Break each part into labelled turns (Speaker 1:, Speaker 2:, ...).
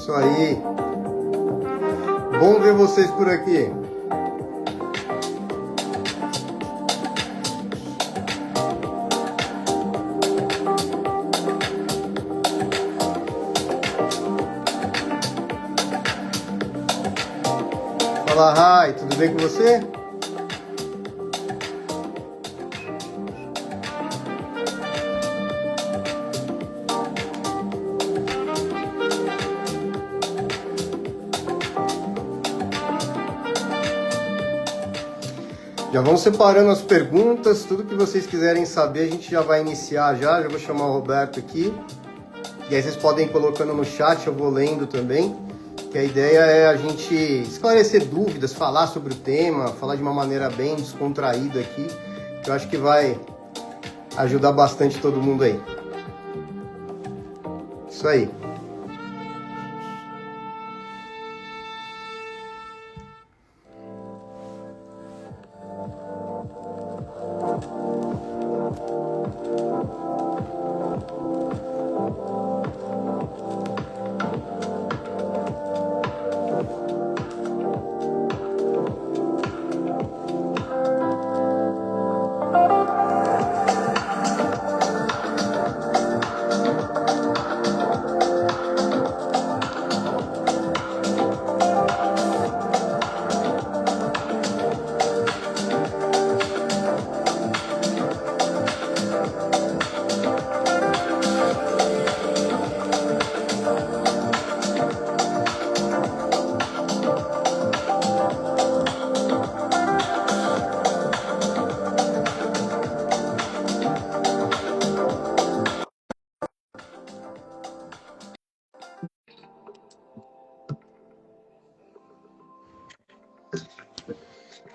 Speaker 1: Isso aí. Bom ver vocês por aqui. Fala, Rai, tudo bem com você? Já vão separando as perguntas, tudo que vocês quiserem saber, a gente já vai iniciar já vou chamar o Roberto aqui. E aí vocês podem ir colocando no chat, eu vou lendo também. Que a ideia é a gente esclarecer dúvidas, falar sobre o tema, falar de uma maneira bem descontraída aqui, que eu acho que vai ajudar bastante todo mundo aí. Isso aí.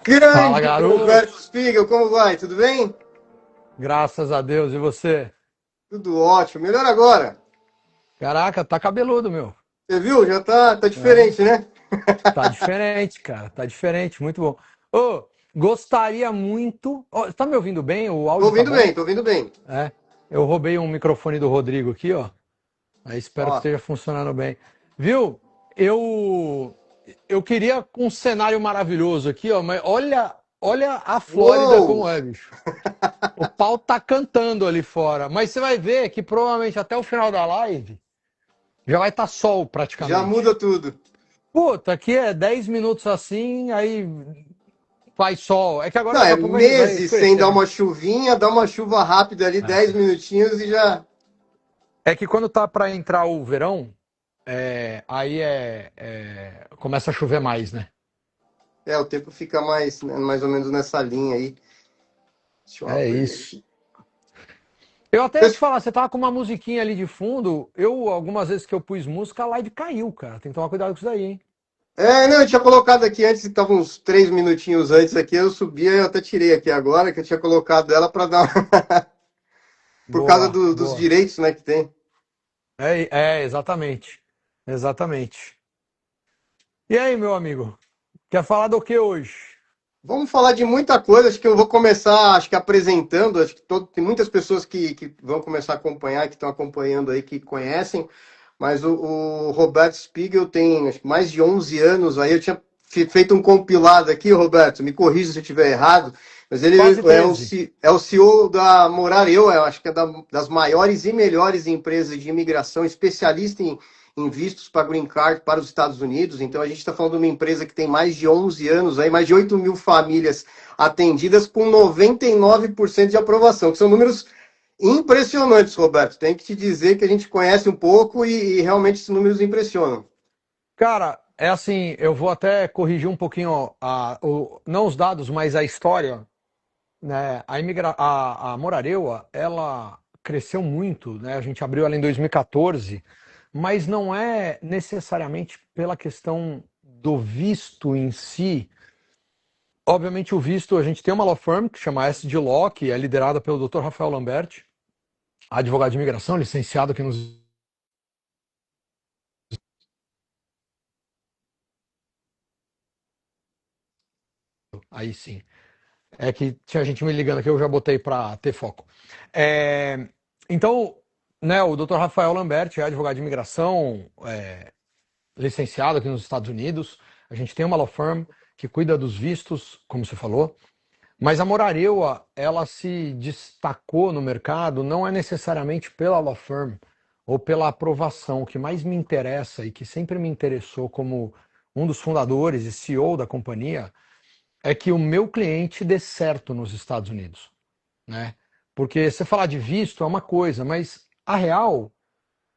Speaker 2: Fala,
Speaker 1: Grande
Speaker 2: garoto!
Speaker 1: Roberto Spiegel, como vai? Tudo bem?
Speaker 2: Graças a Deus, e você?
Speaker 1: Tudo ótimo. Melhor agora.
Speaker 2: Caraca, tá cabeludo, meu.
Speaker 1: Você viu? Já tá
Speaker 2: É,
Speaker 1: diferente, né?
Speaker 2: tá diferente, cara, tá diferente, muito bom. Ô, gostaria muito. Ó, tá me ouvindo bem? O
Speaker 1: Tô
Speaker 2: áudio tá
Speaker 1: ouvindo
Speaker 2: bom?
Speaker 1: bem, tô ouvindo bem.
Speaker 2: É. Eu roubei um microfone do Rodrigo aqui, ó. Aí espero que
Speaker 1: Ó,
Speaker 2: esteja funcionando bem. Viu? Eu eu queria um cenário maravilhoso aqui, ó, mas olha a Flórida
Speaker 1: uou!
Speaker 2: como é, bicho. O pau tá cantando ali fora, mas você vai ver que provavelmente até o final da live já vai estar sol
Speaker 1: Já
Speaker 2: praticamente.
Speaker 1: muda tudo.
Speaker 2: Puta, aqui é 10 minutos assim, aí faz sol. É que agora
Speaker 1: Não,
Speaker 2: daqui
Speaker 1: é
Speaker 2: a pouco vai
Speaker 1: meses sem dar
Speaker 2: escurecer, né?
Speaker 1: uma chuvinha, dá uma chuva rápida ali, 10 minutinhos e já.
Speaker 2: É que quando tá para entrar o verão, aí começa a chover mais, né?
Speaker 1: É, o tempo fica mais, né, mais ou menos nessa linha aí. Deixa eu
Speaker 2: É
Speaker 1: abrir
Speaker 2: isso.
Speaker 1: aqui.
Speaker 2: Eu até ia te falar, você tava com uma musiquinha ali de fundo. Algumas vezes que eu pus música, a live caiu, cara. Tem que tomar cuidado com isso daí, hein?
Speaker 1: É, não, eu tinha colocado aqui antes, estava uns 3 minutinhos antes aqui, eu subia, eu até tirei aqui agora, que eu tinha colocado ela para dar. Por causa
Speaker 2: Boa,
Speaker 1: dos
Speaker 2: boa.
Speaker 1: direitos, né, que tem.
Speaker 2: Exatamente. Exatamente. E aí, meu amigo? Quer falar do que hoje?
Speaker 1: Vamos falar de muita coisa, acho que eu vou começar, acho que apresentando, acho que tem muitas pessoas que vão começar a acompanhar, que estão acompanhando aí, que conhecem, mas o Roberto Spiegel tem acho que mais de 11 anos aí, eu tinha feito um compilado aqui, Roberto, me corrija se eu estiver errado, mas ele
Speaker 2: Quase 13.
Speaker 1: É o CEO da Morareu, eu acho que é das maiores e melhores empresas de imigração, especialista em vistos para Green Card para os Estados Unidos. Então, a gente está falando de uma empresa que tem mais de 11 anos, aí, mais de 8 mil famílias atendidas com 99% de aprovação, que são números impressionantes, Roberto. Tem que te dizer que a gente conhece um pouco e realmente esses números impressionam.
Speaker 2: Cara, é assim, eu vou até corrigir um pouquinho não os dados, mas a história, né? A Morareua, ela cresceu muito, né? A gente abriu ela em 2014, mas não é necessariamente pela questão do visto em si. Obviamente o visto, a gente tem uma law firm que chama SD Law, que é liderada pelo Dr. Rafael Lambert, advogado de imigração, licenciado aqui nos... Aí sim. É que tinha gente me ligando aqui, eu já botei para ter foco. É, então, né, o Dr. Rafael Lambert é advogado de imigração, licenciado aqui nos Estados Unidos, a gente tem uma law firm que cuida dos vistos, como você falou, mas a Morareua, ela se destacou no mercado não é necessariamente pela law firm ou pela aprovação. O que mais me interessa e que sempre me interessou como um dos fundadores e CEO da companhia é que o meu cliente dê certo nos Estados Unidos, né? Porque você falar de visto é uma coisa, mas a real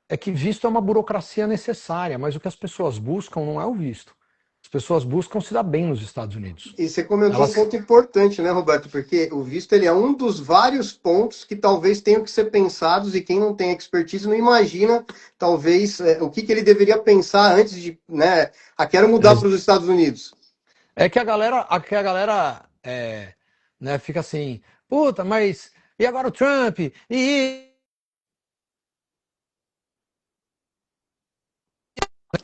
Speaker 2: é que visto é uma burocracia necessária, mas o que as pessoas buscam não é o visto. As pessoas buscam se dar bem nos Estados Unidos.
Speaker 1: E você comentou um
Speaker 2: Elas,
Speaker 1: ponto importante, né, Roberto? Porque o visto ele é um dos vários pontos que talvez tenham que ser pensados e quem não tem expertise não imagina, talvez, o que ele deveria pensar antes de, né, quero mudar para os Estados Unidos.
Speaker 2: é que a galera né, fica assim, puta, mas e agora o Trump?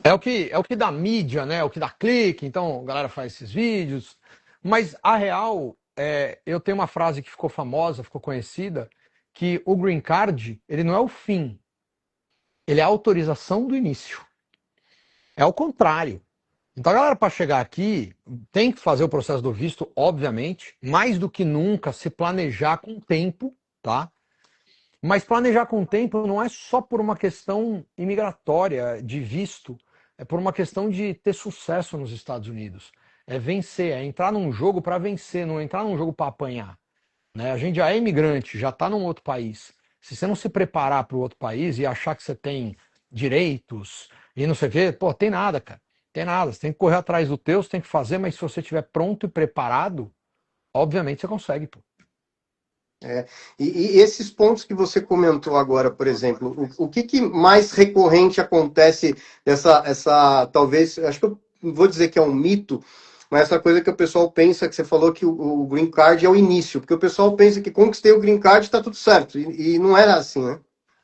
Speaker 2: É o que dá mídia, né? É o que dá clique, então a galera faz esses vídeos. Mas a real, eu tenho uma frase que ficou famosa, ficou conhecida, que o green card, ele não é o fim, ele é a autorização do início. É o contrário. Então a galera para chegar aqui tem que fazer o processo do visto, obviamente, mais do que nunca se planejar com tempo, tá? Mas planejar com tempo não é só por uma questão imigratória, de visto, é por uma questão de ter sucesso nos Estados Unidos. É vencer, é entrar num jogo para vencer, não entrar num jogo para apanhar. Né? A gente já é imigrante, já está num outro país. Se você não se preparar para o outro país e achar que você tem direitos e não sei o quê, pô, tem nada, cara. Tem nada. Você tem que correr atrás do teu, você tem que fazer, mas se você estiver pronto e preparado, obviamente você consegue, pô.
Speaker 1: É, e esses pontos que você comentou agora, por exemplo, o que mais recorrente acontece essa, talvez, acho que eu não vou dizer que é um mito, mas essa coisa que o pessoal pensa, que você falou que o green card é o início, porque o pessoal pensa que conquistei o green card está tudo certo, e não era assim, né?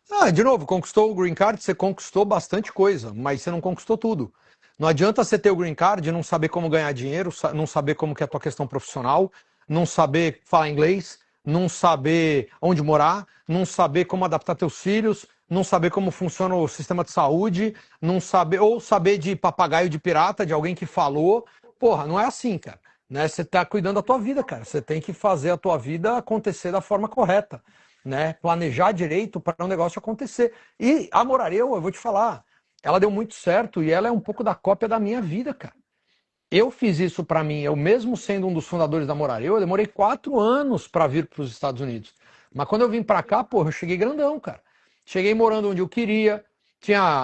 Speaker 2: Ah, de novo, conquistou o green card, você conquistou bastante coisa, mas você não conquistou tudo. Não adianta você ter o green card e não saber como ganhar dinheiro, não saber como que é a tua questão profissional, não saber falar inglês, não saber onde morar, não saber como adaptar teus filhos, não saber como funciona o sistema de saúde, não saber ou saber de papagaio de pirata, de alguém que falou. Porra, não é assim, cara. Né? Você tá cuidando da tua vida, cara. Você tem que fazer a tua vida acontecer da forma correta, né? Planejar direito para um negócio acontecer. E a Morareu, eu vou te falar, ela deu muito certo e ela é um pouco da cópia da minha vida, cara. Eu fiz isso para mim, eu mesmo sendo um dos fundadores da Morareu, eu demorei 4 anos para vir para os Estados Unidos. Mas quando eu vim para cá, porra, eu cheguei grandão, cara. Cheguei morando onde eu queria.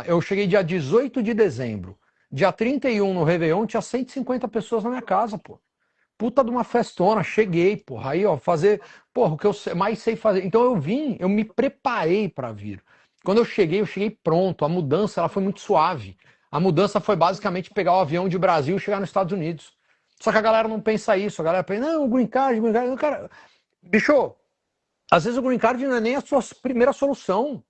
Speaker 2: Eu cheguei dia 18 de dezembro. Dia 31 no Réveillon, tinha 150 pessoas na minha casa, pô. Puta de uma festona, cheguei, porra. Aí, ó, fazer, porra, o que mais sei fazer. Então eu vim, eu me preparei para vir. Quando eu cheguei pronto. A mudança, ela foi muito suave. A mudança foi basicamente pegar o avião de Brasil e chegar nos Estados Unidos. Só que a galera não pensa isso. A galera pensa, não, o green card. Cara, bicho, às vezes o green card não é nem a sua primeira solução.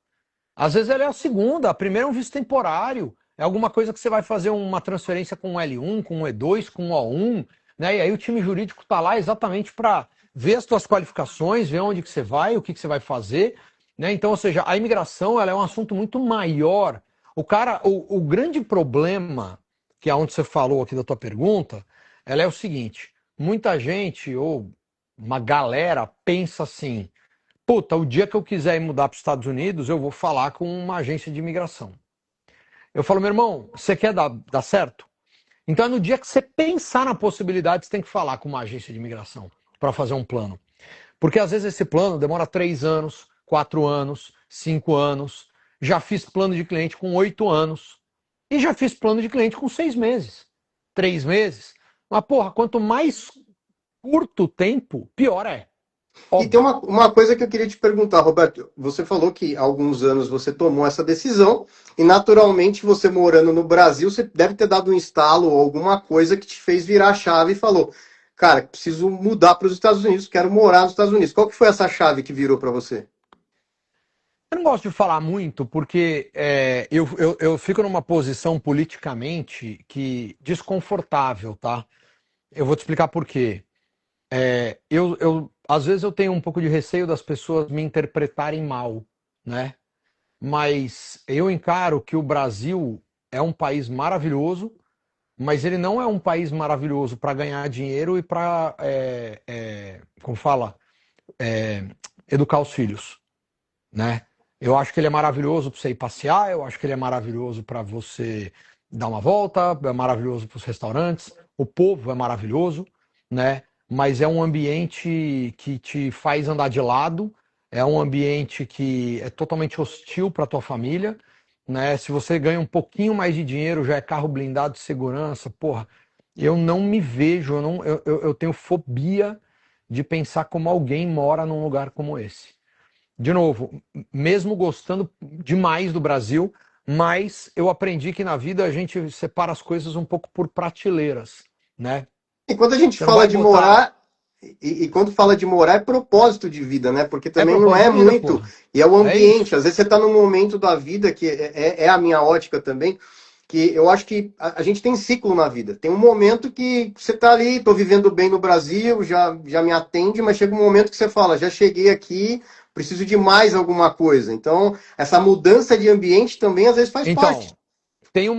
Speaker 2: Às vezes ela é a segunda. A primeira é um visto temporário. É alguma coisa que você vai fazer uma transferência com um L1, com um E2, com um O1, né? E aí o time jurídico está lá exatamente para ver as suas qualificações, ver onde que você vai, o que que você vai fazer, né? Então, ou seja, a imigração ela é um assunto muito maior. O grande problema, que é onde você falou aqui da tua pergunta, ela é o seguinte: muita gente ou uma galera pensa assim, puta, o dia que eu quiser ir mudar para os Estados Unidos, eu vou falar com uma agência de imigração. Eu falo, meu irmão, você quer dar certo? Então, no dia que você pensar na possibilidade, você tem que falar com uma agência de imigração para fazer um plano. Porque às vezes esse plano demora 3 anos, 4 anos, 5 anos. Já fiz plano de cliente com 8 anos. E já fiz plano de cliente com 6 meses, 3 meses. Mas, porra, quanto mais curto o tempo, pior é.
Speaker 1: E tem
Speaker 2: Óbvio.
Speaker 1: uma coisa que eu queria te perguntar, Roberto. Você falou que há alguns anos você tomou essa decisão e, naturalmente, você morando no Brasil, você deve ter dado um estalo ou alguma coisa que te fez virar a chave e falou, cara, preciso mudar para os Estados Unidos, quero morar nos Estados Unidos. Qual que foi essa chave que virou para você?
Speaker 2: Eu não gosto de falar muito porque eu fico numa posição politicamente que desconfortável, tá? Eu vou te explicar por quê. Às vezes eu tenho um pouco de receio das pessoas me interpretarem mal, né? Mas eu encaro que o Brasil é um país maravilhoso, mas ele não é um país maravilhoso para ganhar dinheiro e para, como fala, é, educar os filhos, né? Eu acho que ele é maravilhoso para você ir passear, eu acho que ele é maravilhoso para você dar uma volta, é maravilhoso para os restaurantes, o povo é maravilhoso, né? Mas é um ambiente que te faz andar de lado, é um ambiente que é totalmente hostil para tua família, né? Se você ganha um pouquinho mais de dinheiro, já é carro blindado de segurança, porra. Eu não me vejo, eu tenho fobia de pensar como alguém mora num lugar como esse. De novo, mesmo gostando demais do Brasil, mas eu aprendi que na vida a gente separa as coisas um pouco por prateleiras, né?
Speaker 1: E quando a gente
Speaker 2: Você não
Speaker 1: fala
Speaker 2: vai
Speaker 1: de
Speaker 2: botar.
Speaker 1: morar, e quando fala de morar, é propósito de vida, né? Porque
Speaker 2: É
Speaker 1: também não
Speaker 2: propósito
Speaker 1: é
Speaker 2: de vida,
Speaker 1: muito.
Speaker 2: porra.
Speaker 1: E é o
Speaker 2: É
Speaker 1: ambiente.
Speaker 2: isso.
Speaker 1: Às vezes você está num momento da vida que é a minha ótica também, que eu acho que a gente tem ciclo na vida. Tem um momento que você está ali, estou vivendo bem no Brasil, já me atende, mas chega um momento que você fala, já cheguei aqui, preciso de mais alguma coisa. Então, essa mudança de ambiente também às vezes faz parte.
Speaker 2: Então, tem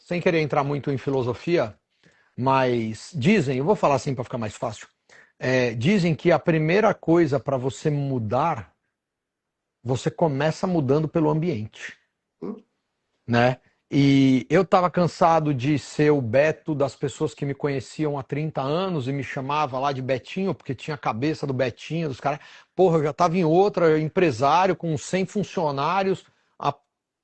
Speaker 2: sem querer entrar muito em filosofia, mas dizem, eu vou falar assim para ficar mais fácil. Dizem que a primeira coisa para você mudar, você começa mudando pelo ambiente, né? E eu estava cansado de ser o Beto das pessoas que me conheciam há 30 anos e me chamava lá de Betinho, porque tinha a cabeça do Betinho, dos caras. Porra, eu já estava em outra, empresário com 100 funcionários, a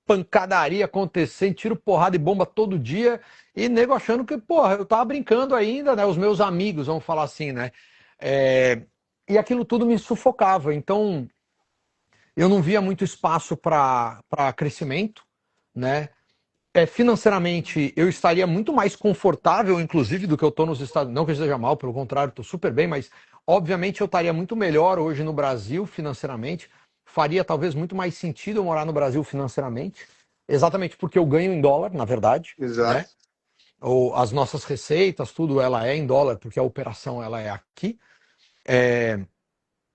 Speaker 2: pancadaria acontecendo, tiro porrada e bomba todo dia, e nego achando que, porra, eu tava brincando ainda, né? Os meus amigos, vamos falar assim, né? É, E aquilo tudo me sufocava. Então, eu não via muito espaço para crescimento, né? Financeiramente, eu estaria muito mais confortável, inclusive, do que eu estou nos Estados Unidos. Não que eu esteja mal, pelo contrário, estou super bem, mas obviamente eu estaria muito melhor hoje no Brasil financeiramente. Faria talvez muito mais sentido eu morar no Brasil financeiramente, exatamente porque eu ganho em dólar, na verdade, né?
Speaker 1: Exato.
Speaker 2: Ou as nossas receitas, tudo ela é em dólar, porque a operação ela é aqui.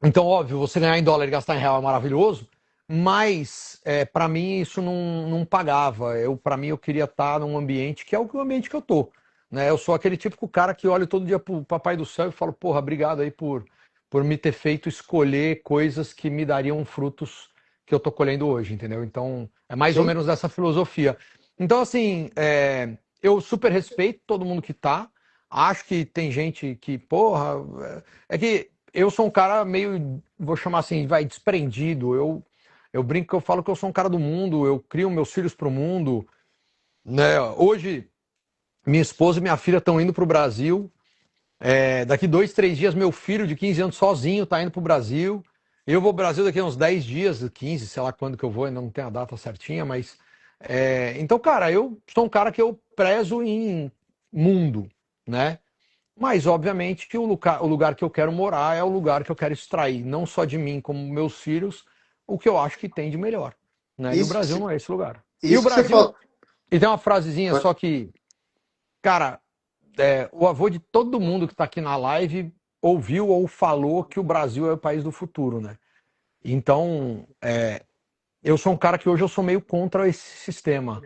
Speaker 2: Então, óbvio, você ganhar em dólar e gastar em real é maravilhoso, mas para mim isso não pagava. Para mim, eu queria estar num ambiente que é o ambiente que eu tô. Né? Eu sou aquele típico cara que olha todo dia pro Papai do Céu e falo, porra, obrigado aí por me ter feito escolher coisas que me dariam frutos que eu tô colhendo hoje, entendeu? Então, é mais ou
Speaker 1: Sim.
Speaker 2: menos dessa filosofia. Então, assim, eu super respeito todo mundo que tá. Acho que tem gente que, porra, que eu sou um cara meio, vou chamar assim, vai, desprendido. Eu brinco que eu falo que eu sou um cara do mundo, eu crio meus filhos pro mundo, né? Hoje, minha esposa e minha filha estão indo pro Brasil. Daqui 2, 3 dias, meu filho de 15 anos sozinho tá indo pro Brasil. Eu vou pro Brasil daqui a uns 10 dias, 15, sei lá quando que eu vou, ainda não tenho a data certinha, mas. Então, cara, eu sou um cara que eu prezo em mundo, né? Mas, obviamente, que o lugar que eu quero morar é o lugar que eu quero extrair, não só de mim, como meus filhos, o que eu acho que tem de melhor. Né? E o
Speaker 1: Isso que
Speaker 2: Brasil
Speaker 1: você,
Speaker 2: não é esse lugar. E o
Speaker 1: isso que você
Speaker 2: Brasil.
Speaker 1: falou.
Speaker 2: E tem uma frasezinha só que, cara, o avô de todo mundo que está aqui na live ouviu ou falou que o Brasil é o país do futuro, né? Então, eu sou um cara que hoje eu sou meio contra esse sistema.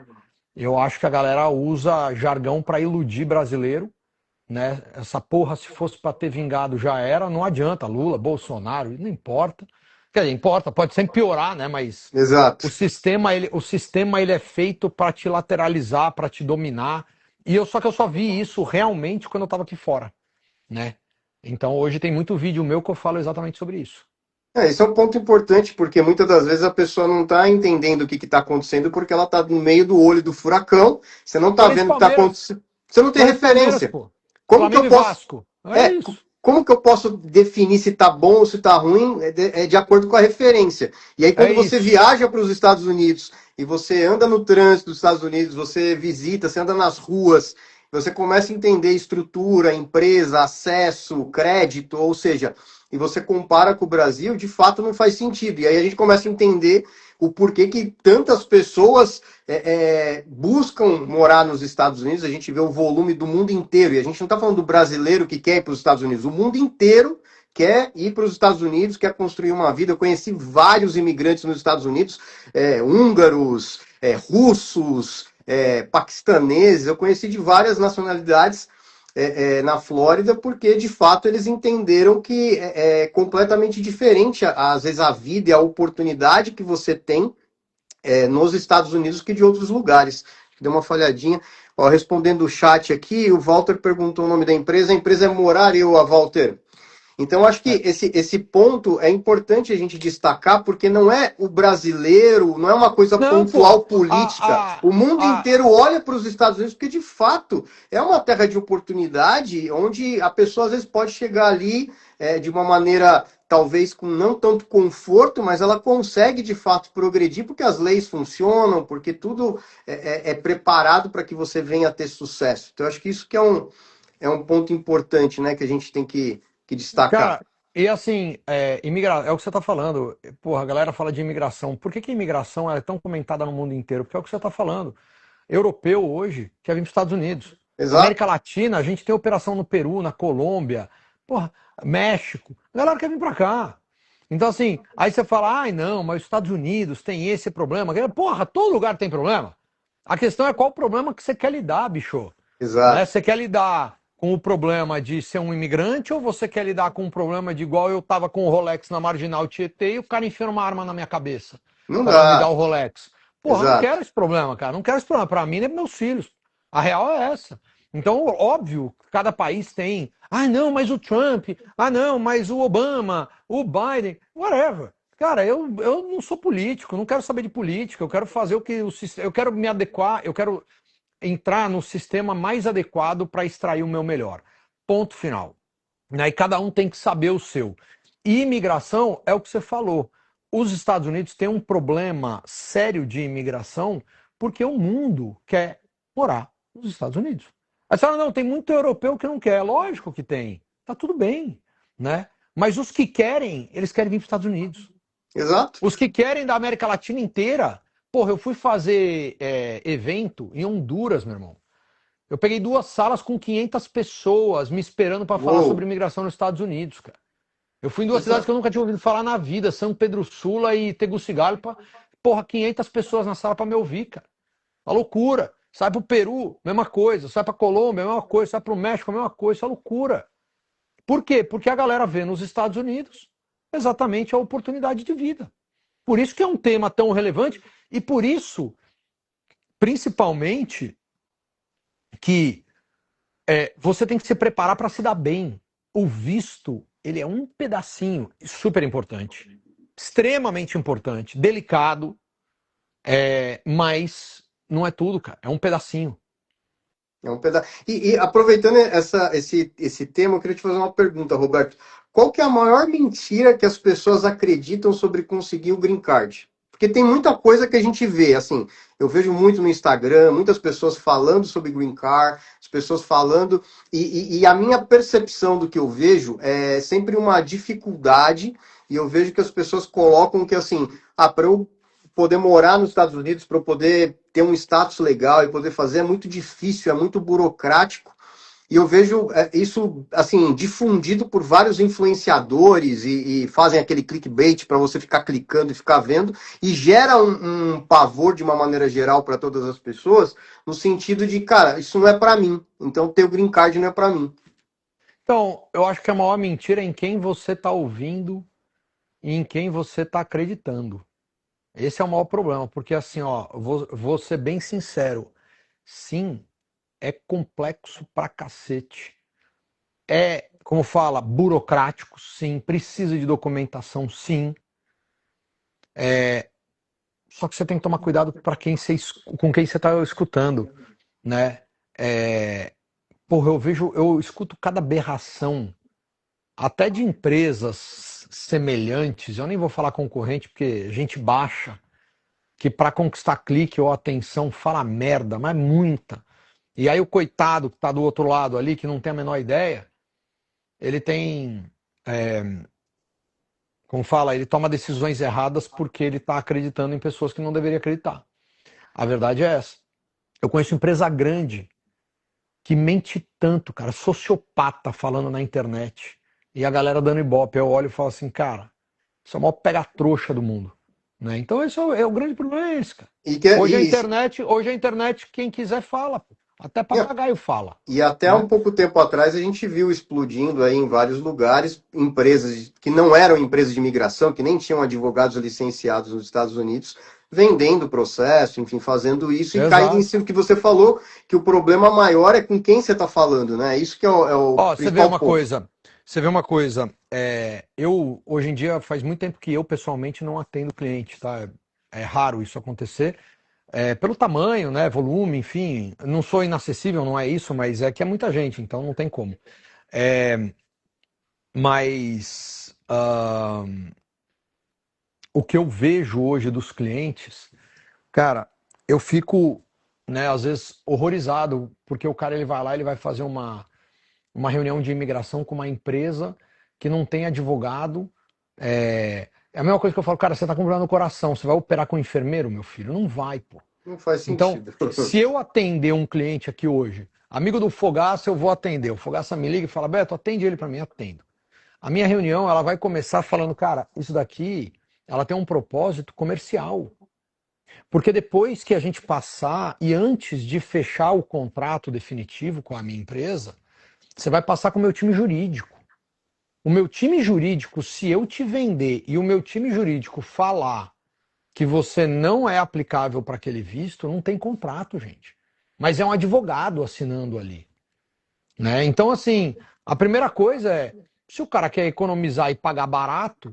Speaker 2: Eu acho que a galera usa jargão para iludir brasileiro, né? Essa porra, se fosse para ter vingado, já era. Não adianta, Lula, Bolsonaro, não importa. Quer dizer, importa, pode sempre piorar, né? Mas
Speaker 1: Exato.
Speaker 2: o sistema ele é feito para te lateralizar, para te dominar. Só que eu só vi isso realmente quando eu estava aqui fora, né? Então hoje tem muito vídeo meu que eu falo exatamente sobre isso.
Speaker 1: Esse é um ponto importante, porque muitas das vezes a pessoa não está entendendo o que está acontecendo porque ela está no meio do olho do furacão, você não está
Speaker 2: Corinthians e
Speaker 1: vendo o que está
Speaker 2: Palmeiras.
Speaker 1: acontecendo, você não tem
Speaker 2: Corinthians e Palmeiras,
Speaker 1: referência.
Speaker 2: pô.
Speaker 1: Como que
Speaker 2: Flamengo
Speaker 1: eu
Speaker 2: e
Speaker 1: posso,
Speaker 2: Vasco. É
Speaker 1: é,
Speaker 2: isso.
Speaker 1: como que eu posso definir se está bom ou se está ruim? É de acordo com a referência. E aí,
Speaker 2: É
Speaker 1: quando você
Speaker 2: isso.
Speaker 1: viaja para os Estados Unidos e você anda no trânsito dos Estados Unidos, você visita, você anda nas ruas, você começa a entender estrutura, empresa, acesso, crédito, ou seja, e você compara com o Brasil, de fato não faz sentido. E aí a gente começa a entender o porquê que tantas pessoas buscam morar nos Estados Unidos. A gente vê o volume do mundo inteiro, e a gente não está falando do brasileiro que quer ir para os Estados Unidos, o mundo inteiro quer ir para os Estados Unidos, quer construir uma vida. Eu conheci vários imigrantes nos Estados Unidos, húngaros, russos, paquistaneses, eu conheci de várias nacionalidades na Flórida, porque de fato eles entenderam que é completamente diferente, às vezes, a vida e a oportunidade que você tem nos Estados Unidos que de outros lugares. Deu uma falhadinha. Ó, respondendo o chat aqui, o Walter perguntou o nome da empresa. A empresa é Morarewa, Walter. Então, acho que
Speaker 2: É.
Speaker 1: esse ponto é importante a gente destacar, porque não é o brasileiro, não é uma coisa
Speaker 2: Não, pô,
Speaker 1: pontual política.
Speaker 2: a,
Speaker 1: O mundo
Speaker 2: a,
Speaker 1: inteiro olha para os Estados Unidos, porque de fato é uma terra de oportunidade, onde a pessoa às vezes pode chegar ali de uma maneira, talvez com não tanto conforto, mas ela consegue de fato progredir, porque as leis funcionam, porque tudo é preparado para que você venha a ter sucesso. Então, acho que isso que é um ponto importante, né, que a gente tem que destacar.
Speaker 2: Cara, e assim, é o que você está falando. Porra, a galera fala de imigração. Por que a imigração é tão comentada no mundo inteiro? Porque é o que você está falando. Europeu hoje quer vir para os Estados Unidos.
Speaker 1: Exato.
Speaker 2: América Latina, a gente tem operação no Peru, na Colômbia, porra, México. A galera quer vir para cá. Então, assim, aí você fala, ai não, mas os Estados Unidos tem esse problema. Porra, todo lugar tem problema. A questão é qual o problema que você quer lidar, bicho. Né?
Speaker 1: Exato.
Speaker 2: Você quer lidar com o problema de ser um imigrante ou você quer lidar com o problema de igual eu tava com o Rolex na Marginal Tietê e o cara enfiou uma arma na minha cabeça
Speaker 1: Não
Speaker 2: para não me dar
Speaker 1: dá.
Speaker 2: o Rolex? Porra, eu não
Speaker 1: Exato.
Speaker 2: quero esse problema, cara. Não quero esse problema para mim nem para meus filhos. A real é essa. Então, óbvio, cada país tem. Ah, não, mas o Trump. Ah, não, mas o Obama, o Biden, whatever. Cara, eu não sou político, não quero saber de política. Eu quero fazer o que o sistema. Eu quero me adequar, eu quero entrar no sistema mais adequado para extrair o meu melhor. Ponto final. Né? E cada um tem que saber o seu. E imigração é o que você falou. Os Estados Unidos têm um problema sério de imigração porque o mundo quer morar nos Estados Unidos. Aí você fala, não, tem muito europeu que não quer. Lógico que tem. Tá tudo bem. Né? Mas os que querem, eles querem vir para os Estados Unidos.
Speaker 1: Exato.
Speaker 2: Os que querem da América Latina inteira. Porra, eu fui fazer evento em Honduras, meu irmão. Eu peguei 2 salas com 500 pessoas me esperando para falar
Speaker 1: Uou.
Speaker 2: sobre imigração nos Estados Unidos, cara. Eu fui em 2 cidades
Speaker 1: Exato.
Speaker 2: que eu nunca tinha ouvido falar na vida, São Pedro Sula e Tegucigalpa. Porra, 500 pessoas na sala para me ouvir, cara. Uma loucura. Sai pro Peru, mesma coisa. Sai pra Colômbia, mesma coisa. Sai pro México, mesma coisa. Isso é loucura. Por quê? Porque a galera vê nos Estados Unidos exatamente a oportunidade de vida. Por isso que é um tema tão relevante e por isso, principalmente, que você tem que se preparar para se dar bem. O visto, ele é um pedacinho super importante, extremamente importante, delicado, mas não é tudo, cara. É um pedacinho.
Speaker 1: É um pedaço. E aproveitando esse tema, eu queria te fazer uma pergunta, Roberto. Qual que é a maior mentira que as pessoas acreditam sobre conseguir o green card? Porque tem muita coisa que a gente vê, assim, eu vejo muito no Instagram, muitas pessoas falando sobre green card, as pessoas falando, e a minha percepção do que eu vejo é sempre uma dificuldade, e eu vejo que as pessoas colocam que, assim, para eu poder morar nos Estados Unidos, para eu poder ter um status legal e poder fazer, é muito difícil, é muito burocrático. E eu vejo isso assim difundido por vários influenciadores e fazem aquele clickbait para você ficar clicando e ficar vendo e gera um pavor de uma maneira geral para todas as pessoas no sentido de, cara, isso não é para mim. Então ter o green card não é para mim.
Speaker 2: Então, eu acho que a maior mentira é em quem você está ouvindo e em quem você está acreditando. Esse é o maior problema, porque assim, ó, vou ser bem sincero. Sim, é complexo pra cacete. É, como fala, burocrático, sim. Precisa de documentação, sim. Só que você tem que tomar cuidado para com quem você está escutando, né? É, porra, eu escuto cada aberração, até de empresas semelhantes. Eu nem vou falar concorrente, porque gente baixa, que para conquistar clique ou atenção fala merda, mas muita. E aí o coitado que está do outro lado ali, que não tem a menor ideia, ele tem, é, como fala, ele toma decisões erradas porque ele está acreditando em pessoas que não deveria acreditar. A verdade é essa. Eu conheço empresa grande que mente tanto, cara, sociopata falando na internet. E a galera dando ibope. Eu olho e falo assim, cara, isso é o maior pega-trouxa do mundo. né? Então esse é o grande problema é esse, cara.
Speaker 1: E, que,
Speaker 2: Hoje a internet, quem quiser fala, pô. Até
Speaker 1: e,
Speaker 2: papagaio fala,
Speaker 1: e até um
Speaker 2: né?
Speaker 1: pouco tempo atrás a gente viu explodindo aí em vários lugares empresas que não eram empresas de imigração, que nem tinham advogados licenciados nos Estados Unidos, vendendo processo, enfim, fazendo isso e cai em
Speaker 2: Exato.
Speaker 1: cima do que você falou, que o problema maior é com quem você está falando, né? Isso que é o
Speaker 2: Ó,
Speaker 1: principal ponto.
Speaker 2: você vê uma coisa, eu, hoje em dia, faz muito tempo que eu, pessoalmente, não atendo cliente, tá? É raro isso acontecer, pelo tamanho, né, volume, enfim, não sou inacessível, não é isso, mas é que é muita gente, então não tem como. É, mas o que eu vejo hoje dos clientes, cara, eu fico, né, às vezes horrorizado, porque o cara ele vai lá, ele vai fazer uma reunião de imigração com uma empresa que não tem advogado. É a mesma coisa que eu falo, cara, você tá comprando o coração, você vai operar com um enfermeiro, meu filho? Não vai, pô.
Speaker 1: Não faz
Speaker 2: Então,
Speaker 1: sentido.
Speaker 2: se eu atender um cliente aqui hoje, amigo do Fogaça, eu vou atender. O Fogaça me liga e fala, Beto, atende ele para mim, atendo. A minha reunião, ela vai começar falando, cara, isso daqui, ela tem um propósito comercial. Porque depois que a gente passar e antes de fechar o contrato definitivo com a minha empresa, você vai passar com o meu time jurídico. O meu time jurídico, se eu te vender e o meu time jurídico falar que você não é aplicável para aquele visto, não tem contrato, gente. Mas é um advogado assinando ali, né? Então, assim, a primeira coisa é, se o cara quer economizar e pagar barato,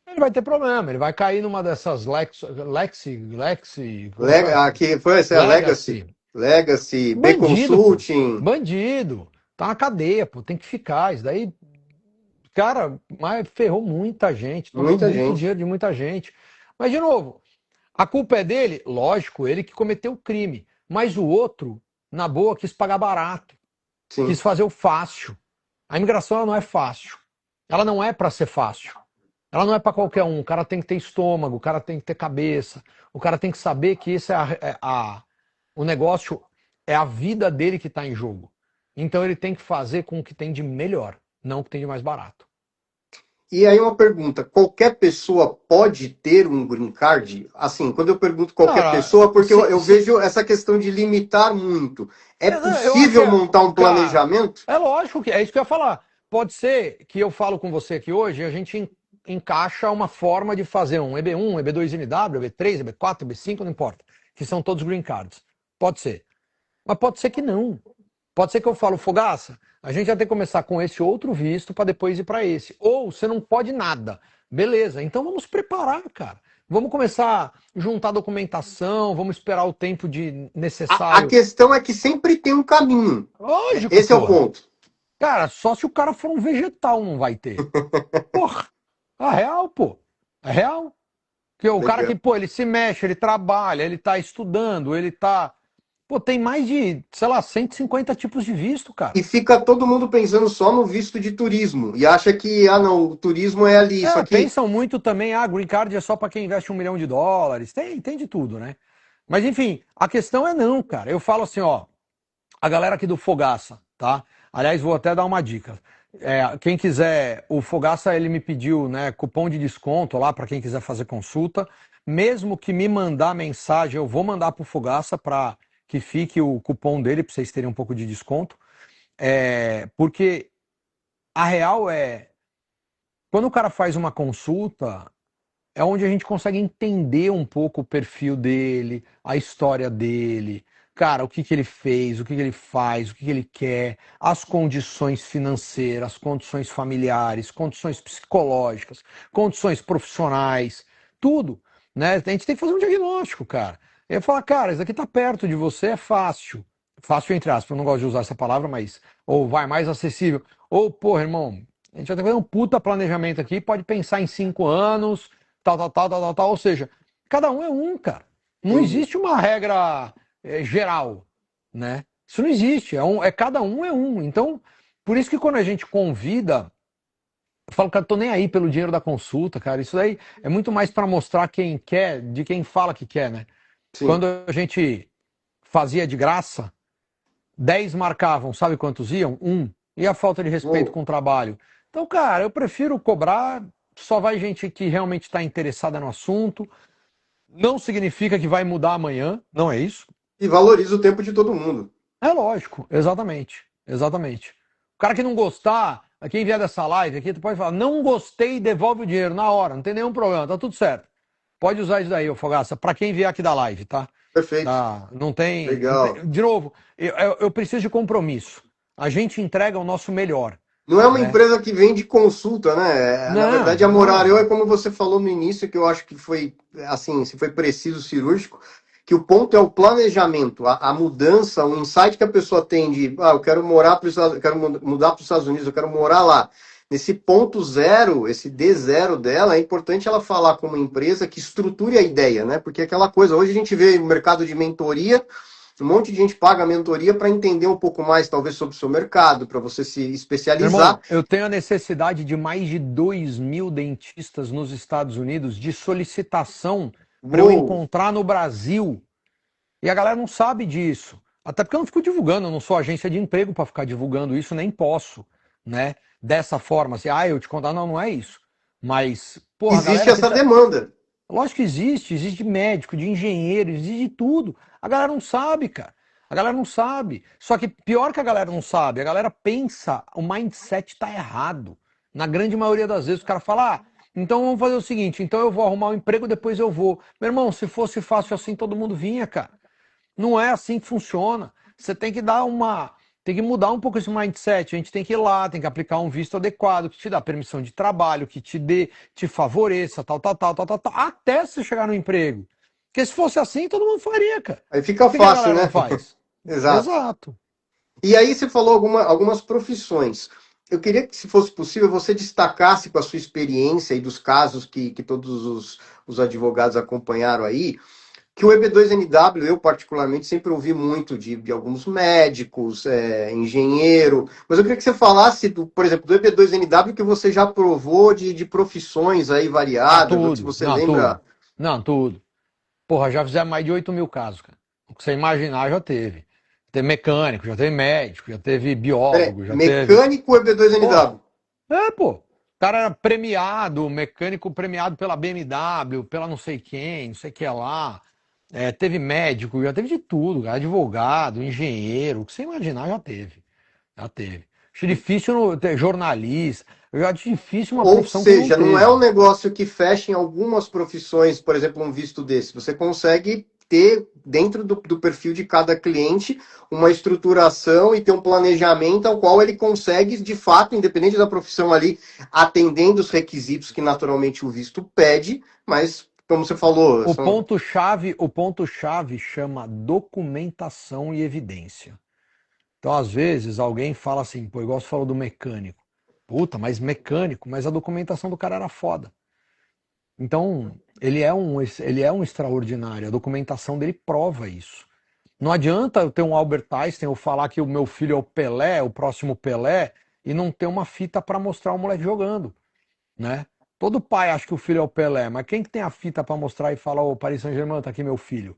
Speaker 2: ele vai ter problema, ele vai cair numa dessas como que é?
Speaker 1: Aqui foi essa é a Legacy.
Speaker 2: Legacy.
Speaker 1: Legacy, B
Speaker 2: Bandido, pô.
Speaker 1: Consulting,
Speaker 2: Bandido. Tá na cadeia, pô. Tem que ficar. Isso daí, cara, mas ferrou muita gente, tomou
Speaker 1: muita
Speaker 2: muito
Speaker 1: gente.
Speaker 2: dinheiro de muita gente. Mas, de novo, a culpa é dele? Lógico, ele que cometeu o crime. Mas o outro, na boa, quis pagar barato. Quis
Speaker 1: Sim.
Speaker 2: fazer o fácil. A imigração ela não é fácil. Ela não é para ser fácil. Ela não é para qualquer um. O cara tem que ter estômago, o cara tem que ter cabeça, o cara tem que saber que esse o negócio é a vida dele que está em jogo. Então ele tem que fazer com o que tem de melhor, não o que tem de mais barato.
Speaker 1: E aí uma pergunta, qualquer pessoa pode ter um green card? Assim, quando eu pergunto qualquer
Speaker 2: Cara,
Speaker 1: pessoa, porque eu vejo essa questão de limitar muito. É
Speaker 2: eu acho que
Speaker 1: possível montar um
Speaker 2: cara,
Speaker 1: planejamento?
Speaker 2: é lógico que é isso que eu ia falar. Pode ser que eu falo com você aqui hoje, a gente encaixa uma forma de fazer um EB1, EB2 NW, EB3, EB4, EB5, não importa, que são todos green cards. Pode ser. Mas pode ser que não. Pode ser que eu falo, Fogaça, a gente vai ter que começar com esse outro visto para depois ir para esse. Ou você não pode nada. Beleza, então vamos preparar, cara. Vamos começar a juntar documentação, vamos esperar o tempo de
Speaker 1: A
Speaker 2: necessário.
Speaker 1: questão é que sempre tem um caminho.
Speaker 2: Lógico,
Speaker 1: Esse é o
Speaker 2: porra.
Speaker 1: ponto.
Speaker 2: Cara, só se o cara for um vegetal não vai ter. Porra, é real, pô. É real. Que o cara que,
Speaker 1: Legal.
Speaker 2: pô, ele se mexe, ele trabalha, ele tá estudando, ele tá. Pô, tem mais de, sei lá, 150 tipos de visto, cara.
Speaker 1: E fica todo mundo pensando só no visto de turismo. E acha que, ah, não, o turismo é ali. Isso aqui.
Speaker 2: Pensam muito também, green card é só para quem investe US$ 1 milhão. Tem de tudo, né? Mas enfim, a questão é não, cara. Eu falo assim, ó, a galera aqui do Fogaça, tá? Aliás, vou até dar uma dica. Quem quiser, o Fogaça ele me pediu, né, cupom de desconto lá para quem quiser fazer consulta. Mesmo que me mandar mensagem, eu vou mandar pro Fogaça para que fique o cupom dele para vocês terem um pouco de desconto. Porque a real é, quando o cara faz uma consulta, é onde a gente consegue entender um pouco o perfil dele, a história dele, cara, o que que ele fez, o que que ele faz, o que que ele quer, as condições financeiras, condições familiares, condições psicológicas, condições profissionais, tudo, né? A gente tem que fazer um diagnóstico, cara. Eu falo, cara, isso aqui tá perto de você, é fácil. Fácil entre aspas, eu não gosto de usar essa palavra, mas ou vai mais acessível. Ou, porra, irmão, a gente vai ter que fazer um puta planejamento aqui, pode pensar em 5 anos, tal. Ou seja, cada um é um, cara. Não
Speaker 1: Entendi.
Speaker 2: existe uma regra geral, né? Isso não existe. Cada um é um. Então, por isso que quando a gente convida, eu falo, cara, tô nem aí pelo dinheiro da consulta, cara. Isso daí é muito mais para mostrar quem quer, de quem fala que quer, né?
Speaker 1: Sim.
Speaker 2: Quando a gente fazia de graça, 10 marcavam, sabe quantos iam? Um. E a falta de respeito
Speaker 1: Bom,
Speaker 2: com o trabalho. Então, cara, eu prefiro cobrar, só vai gente que realmente está interessada no assunto. Não significa que vai mudar amanhã, não é isso?
Speaker 1: E valoriza o tempo de todo mundo.
Speaker 2: É lógico, exatamente, exatamente. O cara que não gostar, quem vier dessa live aqui, tu pode falar, não gostei, devolve o dinheiro na hora, não tem nenhum problema, tá tudo certo. Pode usar isso daí, ô Fogaça, pra quem vier aqui da live, tá?
Speaker 1: Perfeito.
Speaker 2: Tá, não tem,
Speaker 1: Legal.
Speaker 2: de novo, eu preciso de compromisso. A gente entrega o nosso melhor,
Speaker 1: Não é uma
Speaker 2: né?
Speaker 1: empresa que vende consulta, né? Na
Speaker 2: Não,
Speaker 1: verdade, a
Speaker 2: não.
Speaker 1: Morareu é como você falou no início, que eu acho que foi, assim, se foi preciso, cirúrgico, que o ponto é o planejamento, a mudança, o insight que a pessoa tem de, eu quero morar para eu quero mudar para os Estados Unidos, eu quero morar lá. Nesse ponto zero, esse D zero dela, é importante ela falar como empresa que estruture a ideia, né? Porque é aquela coisa, hoje a gente vê o mercado de mentoria, um monte de gente paga a mentoria para entender um pouco mais, talvez, sobre o seu mercado, para você se
Speaker 2: Meu
Speaker 1: especializar.
Speaker 2: irmão, eu tenho a necessidade de mais de 2.000 dentistas nos Estados Unidos de solicitação para eu
Speaker 1: Uou!
Speaker 2: encontrar no Brasil. E a galera não sabe disso. Até porque eu não fico divulgando, eu não sou agência de emprego para ficar divulgando isso, nem posso, né? Dessa forma, assim, eu te contar, não, não é isso. Mas, porra, a
Speaker 1: Existe
Speaker 2: galera que
Speaker 1: essa
Speaker 2: tá.
Speaker 1: demanda.
Speaker 2: Lógico que existe de médico, de engenheiro, existe de tudo. A galera não sabe, cara. A galera não sabe. Só que pior que a galera não sabe, a galera pensa, o mindset tá errado. Na grande maioria das vezes o cara fala, então vamos fazer o seguinte, então eu vou arrumar um emprego, depois eu vou. Meu irmão, se fosse fácil assim, todo mundo vinha, cara. Não é assim que funciona. Você tem que dar uma. Tem que mudar um pouco esse mindset. A gente tem que ir lá, tem que aplicar um visto adequado, que te dá permissão de trabalho, que te dê, te favoreça, tal, até você chegar no emprego. Porque se fosse assim, todo mundo faria, cara.
Speaker 1: Aí fica
Speaker 2: Por que a
Speaker 1: fácil,
Speaker 2: galera não
Speaker 1: né?
Speaker 2: faz?
Speaker 1: Exato.
Speaker 2: Exato.
Speaker 1: E aí você falou algumas profissões. Eu queria que, se fosse possível, você destacasse com a sua experiência e dos casos que todos os advogados acompanharam aí, que o EB2NW, eu particularmente, sempre ouvi muito de alguns médicos, engenheiro, mas eu queria que você falasse, por exemplo, do EB2NW que você já provou de profissões aí variadas, ou se
Speaker 2: Tudo.
Speaker 1: você
Speaker 2: Não, tudo.
Speaker 1: lembra.
Speaker 2: Não, tudo. Porra, já fizemos mais de 8.000 casos, cara. O que você imaginar já teve. Teve mecânico, já teve médico, já teve
Speaker 1: Peraí,
Speaker 2: biólogo, já teve.
Speaker 1: mecânico
Speaker 2: Porra,
Speaker 1: EB2NW.
Speaker 2: pô. O cara era premiado, mecânico premiado pela BMW, pela não sei quem, não sei o que lá. É, teve médico, já teve de tudo, cara, advogado, engenheiro, o que você imaginar já teve. Já teve. Acho difícil ter jornalista. Eu acho difícil uma
Speaker 1: Ou
Speaker 2: profissão que não
Speaker 1: seja, não é um
Speaker 2: teve.
Speaker 1: negócio que fecha em algumas profissões, por exemplo, um visto desse. Você consegue ter, dentro do perfil de cada cliente, uma estruturação e ter um planejamento ao qual ele consegue, de fato, independente da profissão ali, atendendo os requisitos que naturalmente o visto pede, mas, como você falou, são.
Speaker 2: O ponto-chave chama documentação e evidência. Então, às vezes, alguém fala assim, pô, igual você falou do mecânico. Puta, mas mecânico, mas a documentação do cara era foda. Então, ele é um extraordinário, a documentação dele prova isso. Não adianta eu ter um Albert Einstein, eu falar que o meu filho é o Pelé, o próximo Pelé, e não ter uma fita para mostrar o moleque jogando, né? Todo pai acha que o filho é o Pelé, mas quem que tem a fita para mostrar e falar, ô, Paris Saint-Germain, tá aqui meu filho?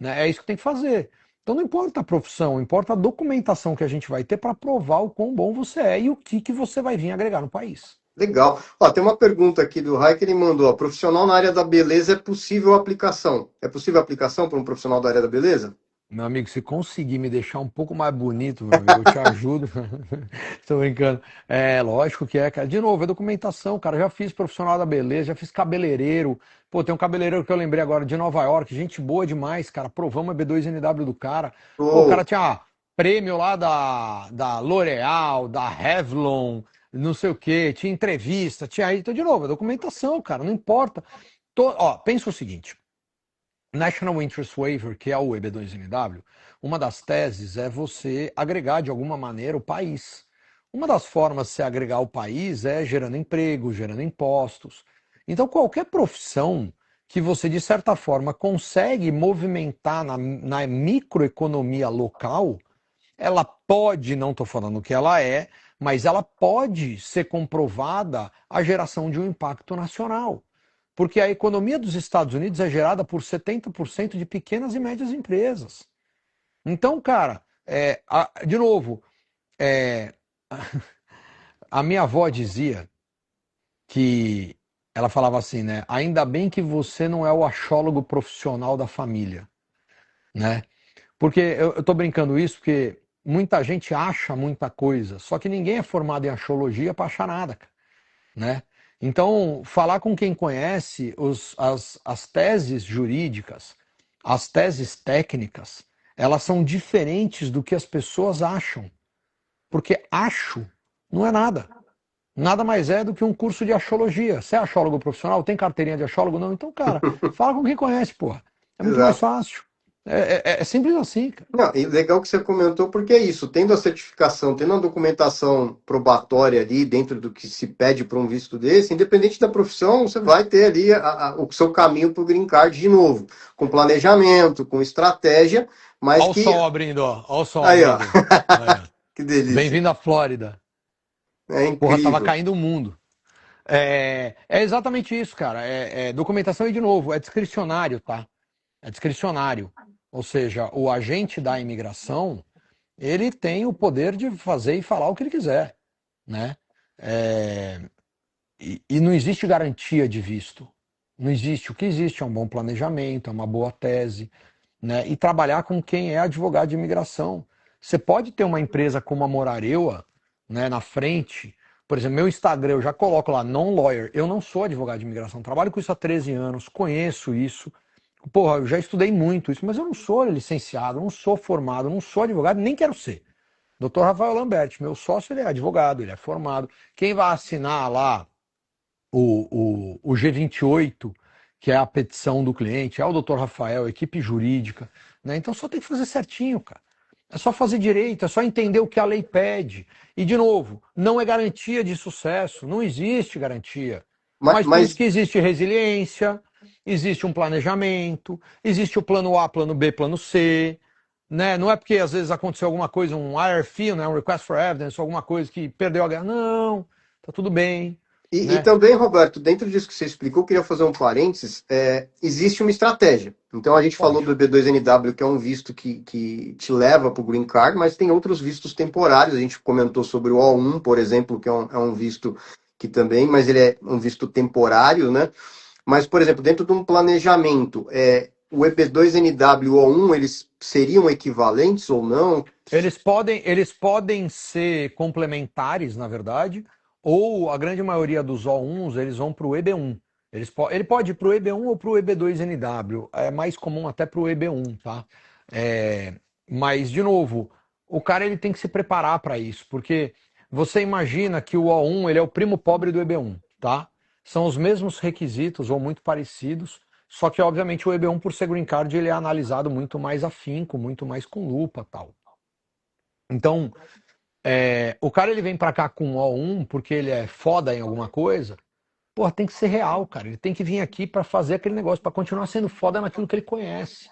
Speaker 2: Né? É isso que tem que fazer. Então não importa a profissão, importa a documentação que a gente vai ter para provar o quão bom você é e o que você vai vir agregar no país.
Speaker 1: Legal. Ó, tem uma pergunta aqui do Rai que ele mandou. Ó, profissional na área da beleza é possível aplicação? É possível aplicação para um profissional da área da beleza?
Speaker 2: Meu amigo, se conseguir me deixar um pouco mais bonito, meu amigo, eu te ajudo. Estou brincando. É, lógico que é, cara. De novo, é documentação, cara. Já fiz profissional da beleza, já fiz cabeleireiro. Pô, tem um cabeleireiro que eu lembrei agora de Nova York, gente boa demais, cara. Provamos a B2NW do cara. Pô, o cara
Speaker 1: Show.
Speaker 2: tinha prêmio lá da L'Oréal, da Revlon, não sei o quê. Tinha entrevista, tinha. Então, de novo, é documentação, cara. Não importa. Ó, pensa o seguinte. National Interest Waiver, que é o EB2NW, uma das teses é você agregar de alguma maneira o país. Uma das formas de se agregar o país é gerando emprego, gerando impostos. Então, qualquer profissão que você, de certa forma, consegue movimentar na microeconomia local, ela pode, não estou falando que ela é, mas ela pode ser comprovada a geração de um impacto nacional. Porque a economia dos Estados Unidos é gerada por 70% de pequenas e médias empresas. Então, cara, de novo, é, a minha avó dizia que ela falava assim, né? Ainda bem que você não é o achólogo profissional da família, né? Porque eu tô brincando isso porque muita gente acha muita coisa, só que ninguém é formado em astrologia para achar nada, cara, né? Então, falar com quem conhece as teses jurídicas, as teses técnicas, elas são diferentes do que as pessoas acham. Porque acho não é nada. Nada mais é do que um curso de astrologia. Você é astrólogo profissional? Tem carteirinha de astrólogo? Não? Então, cara, fala com quem conhece, porra. É muito mais
Speaker 1: Exato.
Speaker 2: fácil. É simples assim, cara.
Speaker 1: Não, e legal que você comentou, porque é isso, tendo a certificação, tendo a documentação probatória ali dentro do que se pede para um visto desse, independente da profissão, você vai ter ali o seu caminho para o Green Card de novo, com planejamento, com estratégia, mas
Speaker 2: Olha o
Speaker 1: que.
Speaker 2: sol abrindo, ó. Olha o sol
Speaker 1: Aí, ó,
Speaker 2: abrindo. Aí, ó.
Speaker 1: que delícia.
Speaker 2: Bem-vindo à Flórida.
Speaker 1: É
Speaker 2: Porra, tava
Speaker 1: incrível.
Speaker 2: caindo o mundo. É exatamente isso, cara. Documentação e, de novo, é discricionário, tá? É discricionário. Ou seja, o agente da imigração, ele tem o poder de fazer e falar o que ele quiser, né? É, e não existe garantia de visto. Não existe. O que existe é um bom planejamento, é uma boa tese, né? E trabalhar com quem é advogado de imigração. Você pode ter uma empresa como a Morareua, né, na frente. Por exemplo, meu Instagram, eu já coloco lá, non-lawyer. Eu não sou advogado de imigração, trabalho com isso há 13 anos, conheço isso. Porra, eu já estudei muito isso, mas eu não sou licenciado, não sou formado, não sou advogado, nem quero ser. Doutor Rafael Lambert, meu sócio, ele é advogado, ele é formado. Quem vai assinar lá o G28, que é a petição do cliente, é o doutor Rafael, equipe jurídica, né? Então só tem que fazer certinho, cara. É só fazer direito, é só entender o que a lei pede. E, de novo, não é garantia de sucesso, não existe garantia. Mas por isso
Speaker 1: Mas,
Speaker 2: que existe resiliência, existe um planejamento, existe o plano A, plano B, plano C, né? Não é porque às vezes aconteceu alguma coisa, um IRF, né? Um Request for Evidence, alguma coisa que perdeu a guerra. Não, tá tudo bem,
Speaker 1: e
Speaker 2: né?
Speaker 1: também, Roberto, dentro disso que você explicou, eu queria fazer um parênteses. Existe uma estratégia. Então, a gente falou do
Speaker 2: Lógico.
Speaker 1: B2NW, que é um visto que te leva para o Green Card, mas tem outros vistos temporários. A gente comentou sobre o O1, por exemplo, que é um visto que também, mas ele é um visto temporário, né? Mas, por exemplo, dentro de um planejamento, o EB2NW e o O1, eles seriam equivalentes ou não?
Speaker 2: Eles podem ser complementares, na verdade, ou a grande maioria dos O1s, eles vão para o EB1. Ele pode ir para o EB1 ou para o EB2NW. É mais comum até para o EB1, tá? É, mas, de novo, o cara ele tem que se preparar para isso, porque você imagina que o O1 ele é o primo pobre do EB1, tá? São os mesmos requisitos ou muito parecidos, só que, obviamente, o EB1, por ser green card, ele é analisado muito mais afinco, muito mais com lupa, tal. Então, o cara ele vem pra cá com O1 porque ele é foda em alguma coisa. Pô, tem que ser real, cara. Ele tem que vir aqui pra fazer aquele negócio, pra continuar sendo foda naquilo que ele conhece.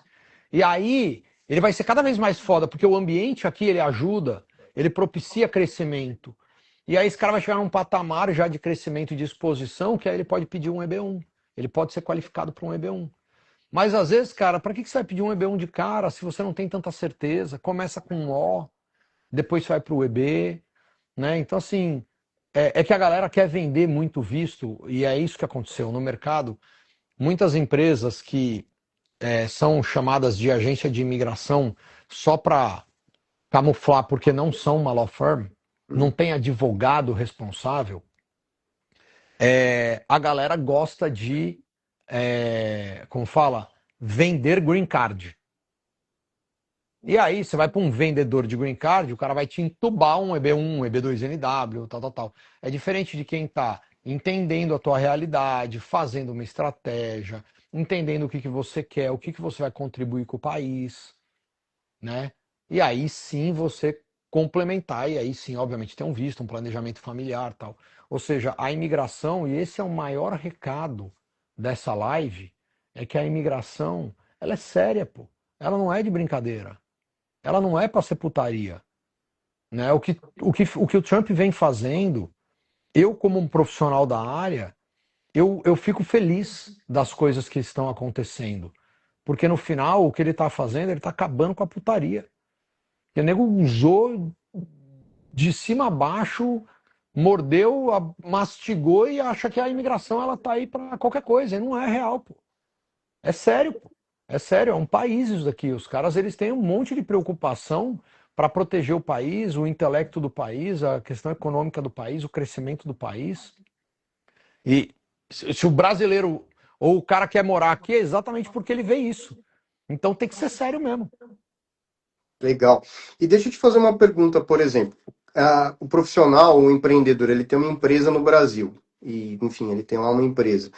Speaker 2: E aí, ele vai ser cada vez mais foda, porque o ambiente aqui ele ajuda, ele propicia crescimento. E aí esse cara vai chegar num patamar já de crescimento e de exposição, que aí ele pode pedir um EB1. Ele pode ser qualificado para um EB1. Mas às vezes, cara, para que você vai pedir um EB1 de cara se você não tem tanta certeza? Começa com um O, depois vai para o EB, né? Então, assim, é que a galera quer vender muito visto, e é isso que aconteceu no mercado. Muitas empresas que são chamadas de agência de imigração só para camuflar, porque não são uma law firm, não tem advogado responsável, a galera gosta de, como fala, vender green card. E aí você vai para um vendedor de green card, o cara vai te entubar um EB1, EB2NW, tal, tal, tal. É diferente de quem está entendendo a tua realidade, fazendo uma estratégia, entendendo o que você quer, o que você vai contribuir com o país, né? E aí sim você complementar, e aí sim, obviamente, tem um visto, um planejamento familiar, tal. Ou seja, a imigração, e esse é o maior recado dessa live, é que a imigração, ela é séria, pô. Ela não é de brincadeira. Ela não é para ser putaria, né? O que o Trump vem fazendo, eu como um profissional da área, eu fico feliz das coisas que estão acontecendo. Porque no final, o que ele está fazendo, ele está acabando com a putaria. O nego usou de cima a baixo mordeu, mastigou e acha que a imigração ela tá aí para qualquer coisa. E não é real, pô. É sério, pô. É sério, é um país isso daqui. Os caras eles têm um monte de preocupação para proteger o país, o intelecto do país, a questão econômica do país, o crescimento do país. E se o brasileiro ou o cara quer morar aqui é exatamente porque ele vê isso. Então tem que ser sério mesmo.
Speaker 1: Legal. E deixa eu te fazer uma pergunta, por exemplo. O profissional, o empreendedor, ele tem uma empresa no Brasil. E, enfim, ele tem lá uma empresa.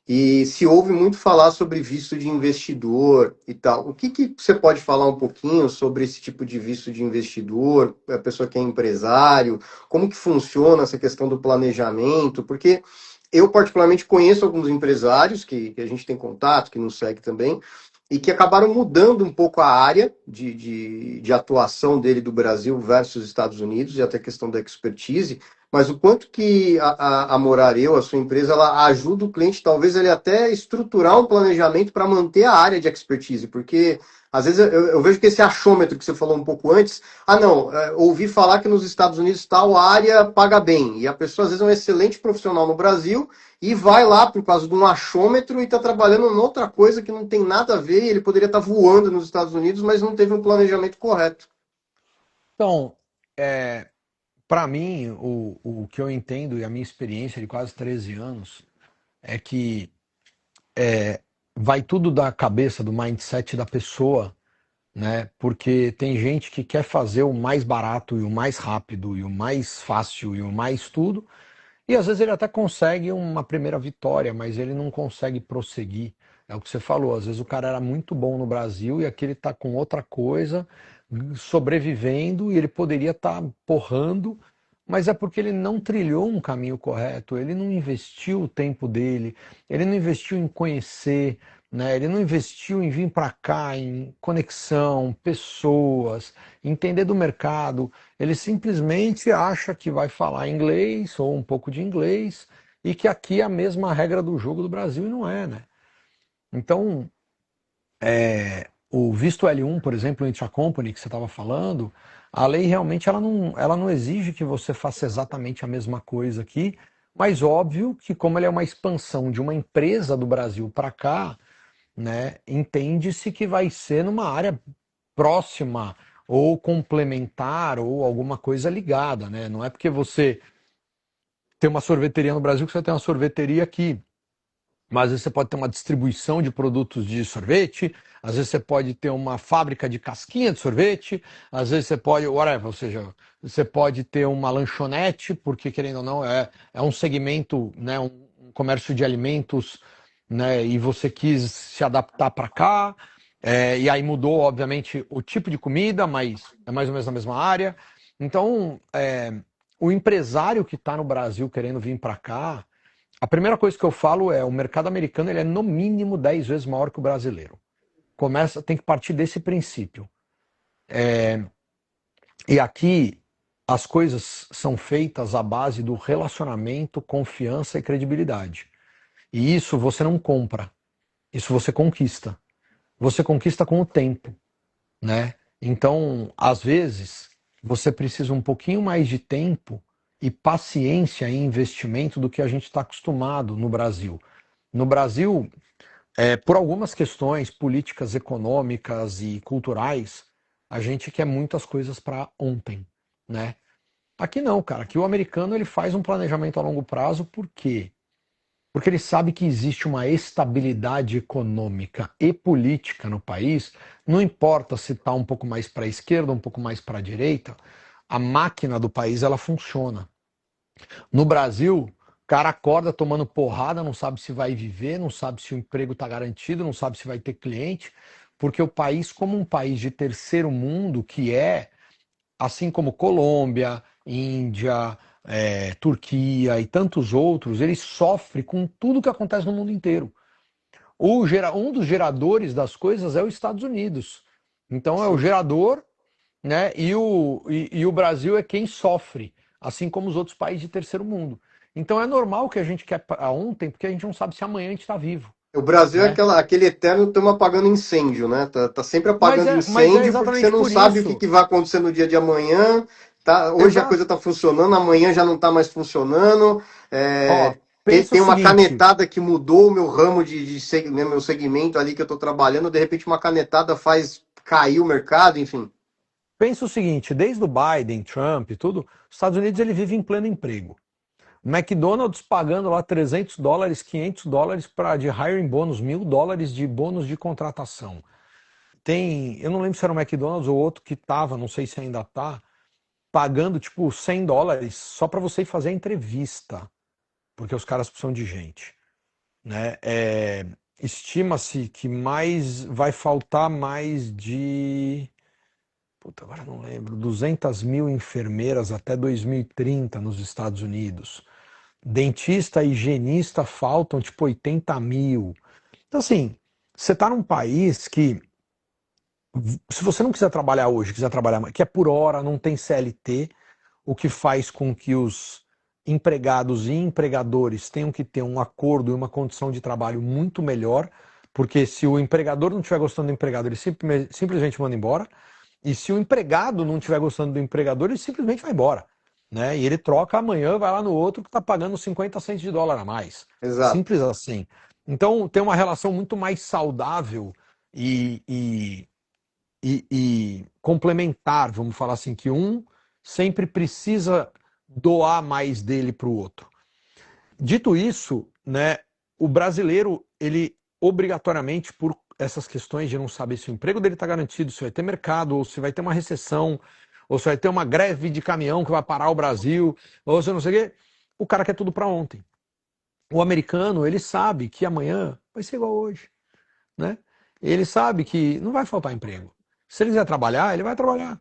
Speaker 1: E se ouve muito falar sobre visto de investidor e tal. O que que você pode falar um pouquinho sobre esse tipo de visto de investidor, a pessoa que é empresário, como que funciona essa questão do planejamento? Porque eu particularmente conheço alguns empresários que a gente tem contato, que nos segue também, e que acabaram mudando um pouco a área de atuação dele do Brasil versus Estados Unidos, e até a questão da expertise, mas o quanto que a Morareu, a sua empresa, ela ajuda o cliente, talvez ele até estruturar um planejamento para manter a área de expertise, porque às vezes eu vejo que esse achômetro que você falou um pouco antes, não, ouvi falar que nos Estados Unidos tal área paga bem, e a pessoa às vezes é um excelente profissional no Brasil e vai lá por causa de um achômetro e está trabalhando em outra coisa que não tem nada a ver, e ele poderia estar voando nos Estados Unidos, mas não teve um planejamento correto.
Speaker 2: Então, para mim, o que eu entendo e a minha experiência de quase 13 anos é que vai tudo da cabeça, do mindset da pessoa, né? Porque tem gente que quer fazer o mais barato e o mais rápido e o mais fácil e o mais tudo, e às vezes ele até consegue uma primeira vitória, mas ele não consegue prosseguir. É o que você falou, às vezes o cara era muito bom no Brasil e aqui ele tá com outra coisa, sobrevivendo, e ele poderia estar porrando, mas é porque ele não trilhou um caminho correto, ele não investiu o tempo dele, ele não investiu em conhecer, né? Ele não investiu em vir para cá, em conexão, pessoas, entender do mercado. Ele simplesmente acha que vai falar inglês ou um pouco de inglês e que aqui é a mesma regra do jogo do Brasil e não é, né? Então, o visto L1, por exemplo, intra-company que você estava falando, a lei realmente ela não exige que você faça exatamente a mesma coisa aqui, mas óbvio que como ele é uma expansão de uma empresa do Brasil para cá, né, entende-se que vai ser numa área próxima ou complementar ou alguma coisa ligada, né? Não é porque você tem uma sorveteria no Brasil que você tem uma sorveteria aqui. Mas às vezes você pode ter uma distribuição de produtos de sorvete, às vezes você pode ter uma fábrica de casquinha de sorvete, às vezes você pode, whatever, ou seja, você pode ter uma lanchonete, porque querendo ou não, é um segmento, né, um comércio de alimentos, né, e você quis se adaptar para cá, e aí mudou, obviamente, o tipo de comida, mas é mais ou menos na mesma área. Então, o empresário que está no Brasil querendo vir para cá, a primeira coisa que eu falo é o mercado americano ele é no mínimo 10 vezes maior que o brasileiro. Tem que partir desse princípio. E aqui as coisas são feitas à base do relacionamento, confiança e credibilidade. E isso você não compra, isso você conquista. Você conquista com o tempo, né? Então, às vezes, você precisa um pouquinho mais de tempo e paciência em investimento do que a gente está acostumado no Brasil. No Brasil, por algumas questões políticas, econômicas e culturais, a gente quer muitas coisas para ontem, né? Aqui não, cara. Aqui o americano ele faz um planejamento a longo prazo, por quê? Porque ele sabe que existe uma estabilidade econômica e política no país, não importa se está um pouco mais para a esquerda, um pouco mais para a direita, a máquina do país ela funciona. No Brasil, o cara acorda tomando porrada, não sabe se vai viver, não sabe se o emprego está garantido, não sabe se vai ter cliente, porque o país, como um país de terceiro mundo, que é, assim como Colômbia, Índia, Turquia e tantos outros, ele sofre com tudo que acontece no mundo inteiro. Um dos geradores das coisas é os Estados Unidos. Então é o
Speaker 1: Sim.
Speaker 2: gerador, né? E o Brasil é quem sofre, assim como os outros países de terceiro mundo. Então é normal que a gente quer para ontem, porque a gente não sabe se amanhã a gente está vivo,
Speaker 1: O Brasil é
Speaker 2: né?
Speaker 1: aquele eterno estamos apagando incêndio, né? Tá sempre
Speaker 2: Mas
Speaker 1: apagando
Speaker 2: é, mas é
Speaker 1: incêndio porque você
Speaker 2: exatamente
Speaker 1: não
Speaker 2: por
Speaker 1: sabe o que,
Speaker 2: isso.
Speaker 1: que vai acontecer no dia de amanhã Tá, hoje a
Speaker 2: Exato.
Speaker 1: coisa está funcionando, amanhã já não está mais funcionando.
Speaker 2: Ó, pensa o
Speaker 1: Tem uma
Speaker 2: seguinte,
Speaker 1: canetada que mudou o meu ramo né, meu segmento ali que eu estou trabalhando, de repente uma canetada faz cair o mercado, enfim.
Speaker 2: pensa o seguinte, desde o Biden, Trump e tudo, os Estados Unidos ele vive em pleno emprego. O McDonald's pagando lá $300, $500 para de hiring bônus, $1.000 de bônus de contratação. Tem, eu não lembro se era o McDonald's ou outro que tava, não sei se ainda tá, pagando tipo $100 só para você ir fazer a entrevista, porque os caras precisam de gente, né? Estima-se que mais vai faltar mais de, puta, agora não lembro, 200 mil enfermeiras até 2030 nos Estados Unidos. Dentista e higienista faltam tipo 80 mil. Então, assim, você está num país que, se você não quiser trabalhar hoje, quiser trabalhar, que é por hora, não tem CLT, o que faz com que os empregados e empregadores tenham que ter um acordo e uma condição de trabalho muito melhor, porque se o empregador não estiver gostando do empregado, ele simplesmente manda embora, e se o empregado não estiver gostando do empregador, ele simplesmente vai embora. Né? E ele troca amanhã, vai lá no outro que está pagando 50 centos de dólar a mais.
Speaker 1: Exato.
Speaker 2: Simples assim. Então tem uma relação muito mais saudável e, e, e complementar, vamos falar assim, que um sempre precisa doar mais dele para o outro. Dito isso, né, o brasileiro, ele obrigatoriamente, por essas questões de não saber se o emprego dele está garantido, se vai ter mercado, ou se vai ter uma recessão, ou se vai ter uma greve de caminhão que vai parar o Brasil, ou se não sei o quê, o cara quer tudo para ontem. O americano, ele sabe que amanhã vai ser igual hoje, né? Ele sabe que não vai faltar emprego. Se ele quiser trabalhar, ele vai trabalhar,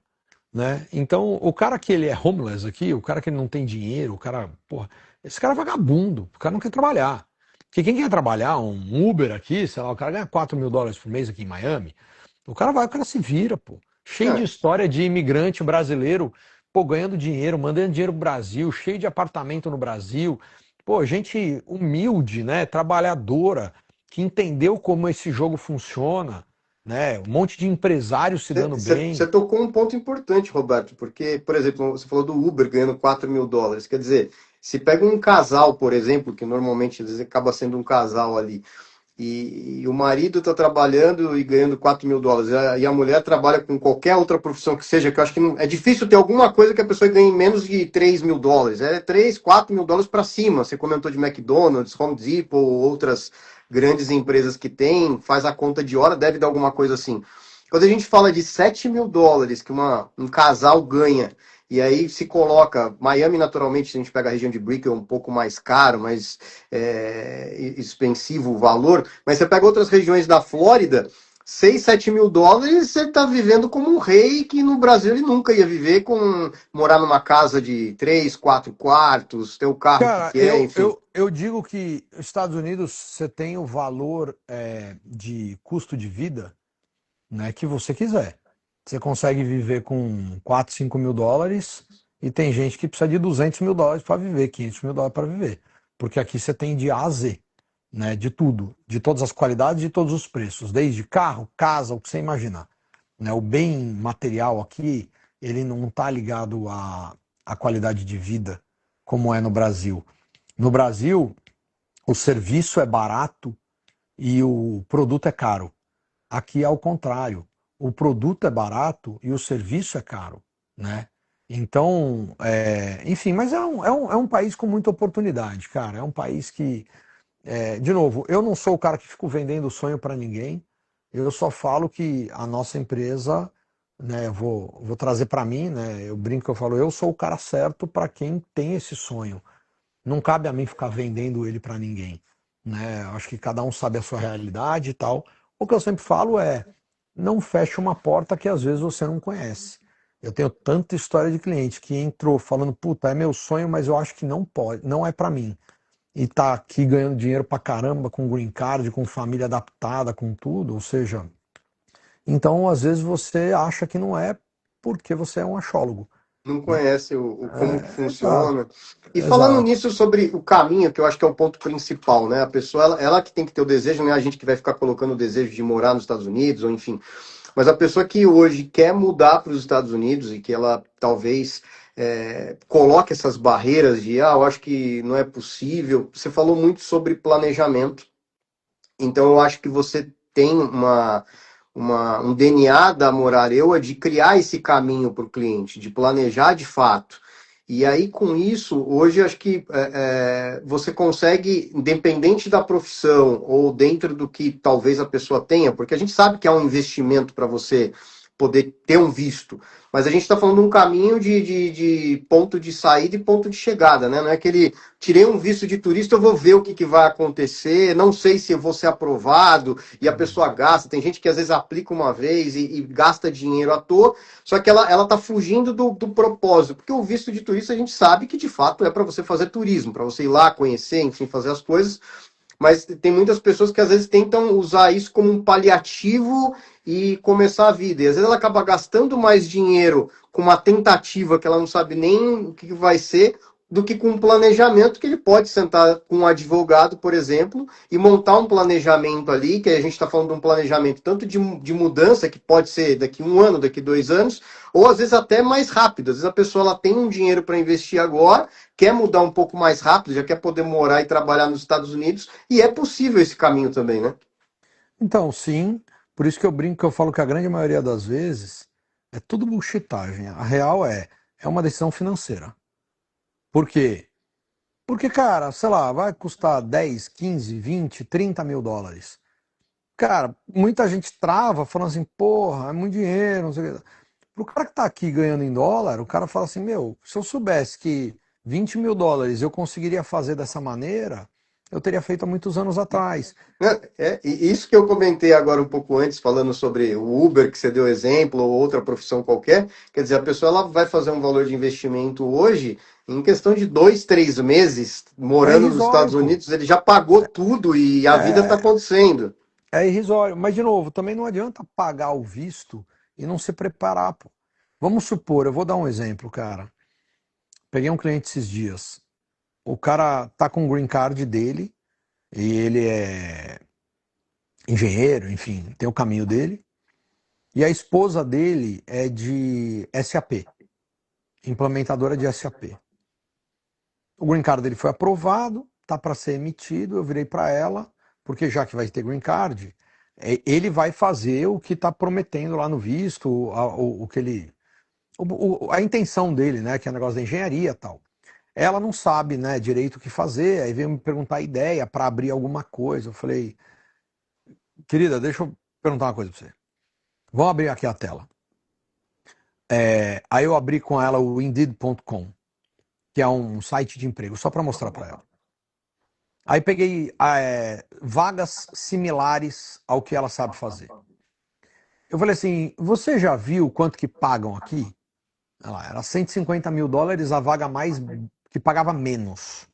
Speaker 2: né? Então, o cara que ele é homeless aqui, o cara que ele não tem dinheiro, o cara, porra, esse cara é vagabundo, o cara não quer trabalhar. Porque quem quer trabalhar, um Uber aqui, sei lá, o cara ganha $4.000 por mês aqui em Miami, o cara vai, o cara se vira, pô. Cheio de
Speaker 1: É,
Speaker 2: história de imigrante brasileiro, pô, ganhando dinheiro, mandando dinheiro pro Brasil, cheio de apartamento no Brasil. Pô, gente humilde, né, trabalhadora, que entendeu como esse jogo funciona, né? Um monte de empresários se dando
Speaker 1: você
Speaker 2: bem.
Speaker 1: tocou um ponto importante, Roberto, porque, por exemplo, você falou do Uber ganhando $4.000. Quer dizer, se pega um casal, por exemplo, que normalmente às vezes acaba sendo um casal ali, e o marido está trabalhando e ganhando $4.000, e a mulher trabalha com qualquer outra profissão que seja, que eu acho que é difícil ter alguma coisa que a pessoa ganhe menos de $3.000. É $3, $4.000 para cima. Você comentou de McDonald's, Home Depot, outras grandes empresas que tem, faz a conta de hora, deve dar alguma coisa assim. Quando a gente fala de $7.000 que um casal ganha, e aí se coloca, Miami naturalmente, se a gente pega a região de Brickell, é um pouco mais caro, mais expensivo o valor, mas você pega outras regiões da Flórida, $6, $7.000, você está vivendo como um rei que no Brasil ele nunca ia viver com morar numa casa de 3, 4 quartos, ter o carro que
Speaker 2: Cara,
Speaker 1: quer,
Speaker 2: eu,
Speaker 1: enfim.
Speaker 2: eu, eu digo que os Estados Unidos você tem o valor de custo de vida, né, que você quiser. Você consegue viver com 4, $5.000 e tem gente que precisa de $200.000 para viver, $500.000 para viver. Porque aqui você tem de A a Z, né, de tudo, de todas as qualidades, de todos os preços, desde carro, casa, o que você imaginar. Né, o bem material aqui, ele não está ligado à qualidade de vida como é no Brasil. No Brasil, o serviço é barato e o produto é caro. Aqui é ao contrário. O produto é barato e o serviço é caro, né? Então, enfim, mas é um país com muita oportunidade, cara. É um país que, de novo, eu não sou o cara que fico vendendo sonho para ninguém. Eu só falo que a nossa empresa, né, vou trazer para mim, né? Eu brinco que eu falo, eu sou o cara certo para quem tem esse sonho. Não cabe a mim ficar vendendo ele para ninguém, né? Eu acho que cada um sabe a sua realidade e tal. O que eu sempre falo é, não feche uma porta que às vezes você não conhece. Eu tenho tanta história de cliente que entrou falando, puta, é meu sonho, mas eu acho que não pode, não é para mim. E tá aqui ganhando dinheiro pra caramba, com green card, com família adaptada, com tudo, ou seja, então às vezes você acha que não é porque você é um achólogo,
Speaker 1: Não
Speaker 2: né?
Speaker 1: conhece como que
Speaker 2: Exato,
Speaker 1: funciona. E falando
Speaker 2: exato.
Speaker 1: nisso sobre o caminho, que eu acho que é o ponto principal, né? A pessoa, ela que tem que ter o desejo, não é a gente que vai ficar colocando o desejo de morar nos Estados Unidos, ou enfim. Mas a pessoa que hoje quer mudar para os Estados Unidos e que ela talvez coloque essas barreiras de, eu acho que não é possível. Você falou muito sobre planejamento, então eu acho que você tem um DNA da Morareua de criar esse caminho para o cliente, de planejar de fato. E aí, com isso, hoje acho que você consegue, independente da profissão ou dentro do que talvez a pessoa tenha, porque a gente sabe que é um investimento para você poder ter um visto, mas a gente está falando de um caminho de ponto de saída e ponto de chegada, né? Não é aquele tirei um visto de turista, eu vou ver o que vai acontecer, não sei se eu vou ser aprovado, e a pessoa gasta. Tem gente que às vezes aplica uma vez e gasta dinheiro à toa, só que ela tá fugindo do propósito, porque o visto de turista a gente sabe que de fato é para você fazer turismo, para você ir lá conhecer, enfim, fazer as coisas, mas tem muitas pessoas que às vezes tentam usar isso como um paliativo e começar a vida. E às vezes ela acaba gastando mais dinheiro com uma tentativa que ela não sabe nem o que vai ser, do que com um planejamento que ele pode sentar com um advogado, por exemplo, e montar um planejamento ali, que a gente está falando de um planejamento tanto de mudança, que pode ser daqui 1 ano, daqui 2 anos, ou às vezes até mais rápido. Às vezes a pessoa ela tem um dinheiro para investir agora, quer mudar um pouco mais rápido, já quer poder morar e trabalhar nos Estados Unidos, e é possível esse caminho também, né?
Speaker 2: Então, sim, por isso que eu brinco que eu falo que a grande maioria das vezes é tudo bullshitagem. A real é uma decisão financeira. Por quê? Porque, cara, sei lá, vai custar 10, 15, 20, 30 mil dólares. Cara, muita gente trava falando assim, porra, é muito dinheiro, não sei o quê. Pro cara que tá aqui ganhando em dólar, o cara fala assim, meu, se eu soubesse que 20 mil dólares eu conseguiria fazer dessa maneira, eu teria feito há muitos anos atrás.
Speaker 1: E isso que eu comentei agora um pouco antes, falando sobre o Uber, que você deu exemplo, ou outra profissão qualquer, quer dizer, a pessoa ela vai fazer um valor de investimento hoje, em questão de 2, 3 meses,
Speaker 2: É
Speaker 1: morando nos
Speaker 2: irrisório,
Speaker 1: Estados
Speaker 2: pô.
Speaker 1: Unidos, ele já pagou tudo e a vida está
Speaker 2: É,
Speaker 1: acontecendo.
Speaker 2: é irrisório. Mas, de novo, também não adianta pagar o visto e não se preparar, pô. Vamos supor, eu vou dar um exemplo, cara. Peguei um cliente esses dias. O cara tá com o green card dele e ele é engenheiro, enfim, tem o caminho dele. E a esposa dele é de SAP, implementadora de SAP. O green card dele foi aprovado, tá para ser emitido. Eu virei para ela, porque já que vai ter green card, ele vai fazer o que está prometendo lá no visto, o que ele, a intenção dele, né, que é o negócio da engenharia e tal. Ela não sabe, né, direito o que fazer, aí veio me perguntar a ideia para abrir alguma coisa. Eu falei, querida, deixa eu perguntar uma coisa para você. Vamos abrir aqui a tela. Aí eu abri com ela o Indeed.com, que é um site de emprego, só para mostrar para ela. Aí peguei vagas similares ao que ela sabe fazer. Eu falei assim, você já viu quanto que pagam aqui? Era 150 mil dólares a vaga mais que pagava menos.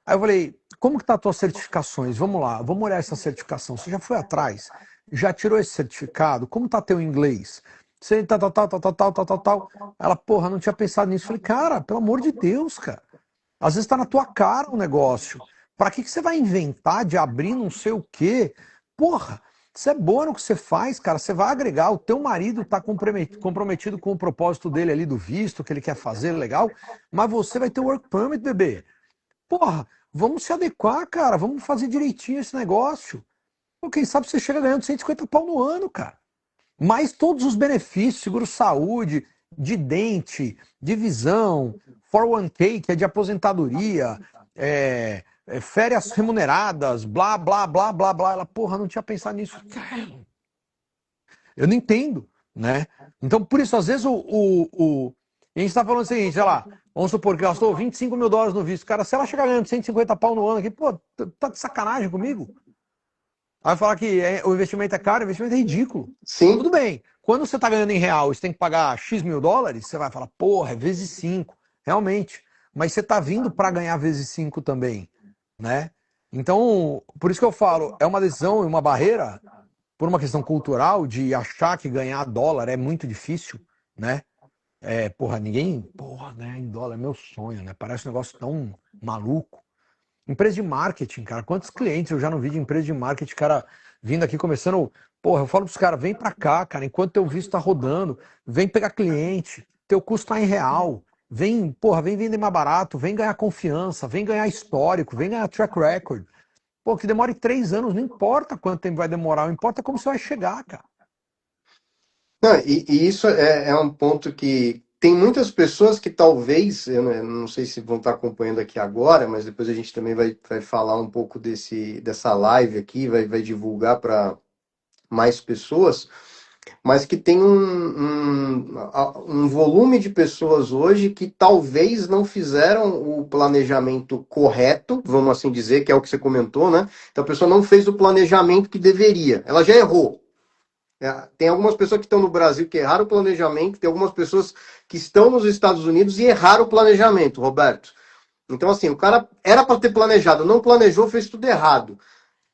Speaker 2: Aí eu falei, como que tá as tuas certificações? Vamos lá, vamos olhar essa certificação. Você já foi atrás? Já tirou esse certificado? Como tá teu inglês? Você tal, tal, tal, tal, tal, tal, tal, tal, tal. Ela, porra, não tinha pensado nisso. Eu falei, cara, pelo amor de Deus, cara. Às vezes tá na tua cara o negócio. Pra que você vai inventar de abrir não sei o quê? Porra, você é boa no que você faz, cara. Você vai agregar. O teu marido tá comprometido com o propósito dele ali do visto, que ele quer fazer, legal. Mas você vai ter o work permit, bebê. Porra, vamos se adequar, cara. Vamos fazer direitinho esse negócio. Pô, quem sabe você chega ganhando 150 pau no ano, cara. Mais todos os benefícios, seguro-saúde, de dente, de visão, 401k, que é de aposentadoria, férias remuneradas, blá, blá, blá, blá, blá. Ela, porra, não tinha pensado nisso. Eu não entendo, né? Então, por isso, às vezes, a gente está falando o seguinte, sei lá, vamos supor que gastou 25 mil dólares no visto. Cara, se ela chegar ganhando 150 pau no ano aqui, pô, tá de sacanagem comigo? Aí vai falar que o investimento é caro, o investimento é ridículo.
Speaker 1: Sim,
Speaker 2: Tudo bem, quando você está ganhando em real e você tem que pagar X mil dólares, você vai falar, porra, é vezes 5, realmente. Mas você está vindo para ganhar vezes 5 também, né? Então, por isso que eu falo, é uma decisão e uma barreira por uma questão cultural de achar que ganhar dólar é muito difícil, né? Porra, ninguém, porra, né, em dólar é meu sonho, né? Parece um negócio tão maluco. Empresa de marketing, cara, quantos clientes eu já não vi de empresa de marketing, cara, vindo aqui começando, porra, eu falo pros caras, vem pra cá, cara, enquanto teu visto tá rodando, vem pegar cliente, teu custo tá em real. vem, porra, vem vender mais barato, vem ganhar confiança, vem ganhar histórico, vem ganhar track record. Pô, que demore 3 anos, não importa quanto tempo vai demorar, não importa como você vai chegar, cara.
Speaker 1: Não, e isso é um ponto que tem muitas pessoas que talvez, eu não sei se vão estar acompanhando aqui agora, mas depois a gente também vai falar um pouco dessa live aqui, vai divulgar para mais pessoas, mas que tem um volume de pessoas hoje que talvez não fizeram o planejamento correto, vamos assim dizer, que é o que você comentou, né? Então a pessoa não fez o planejamento que deveria, ela já errou. Tem algumas pessoas que estão no Brasil que erraram o planejamento, tem algumas pessoas que estão nos Estados Unidos e erraram o planejamento, Roberto. Então, assim, o cara era para ter planejado, não planejou, fez tudo errado.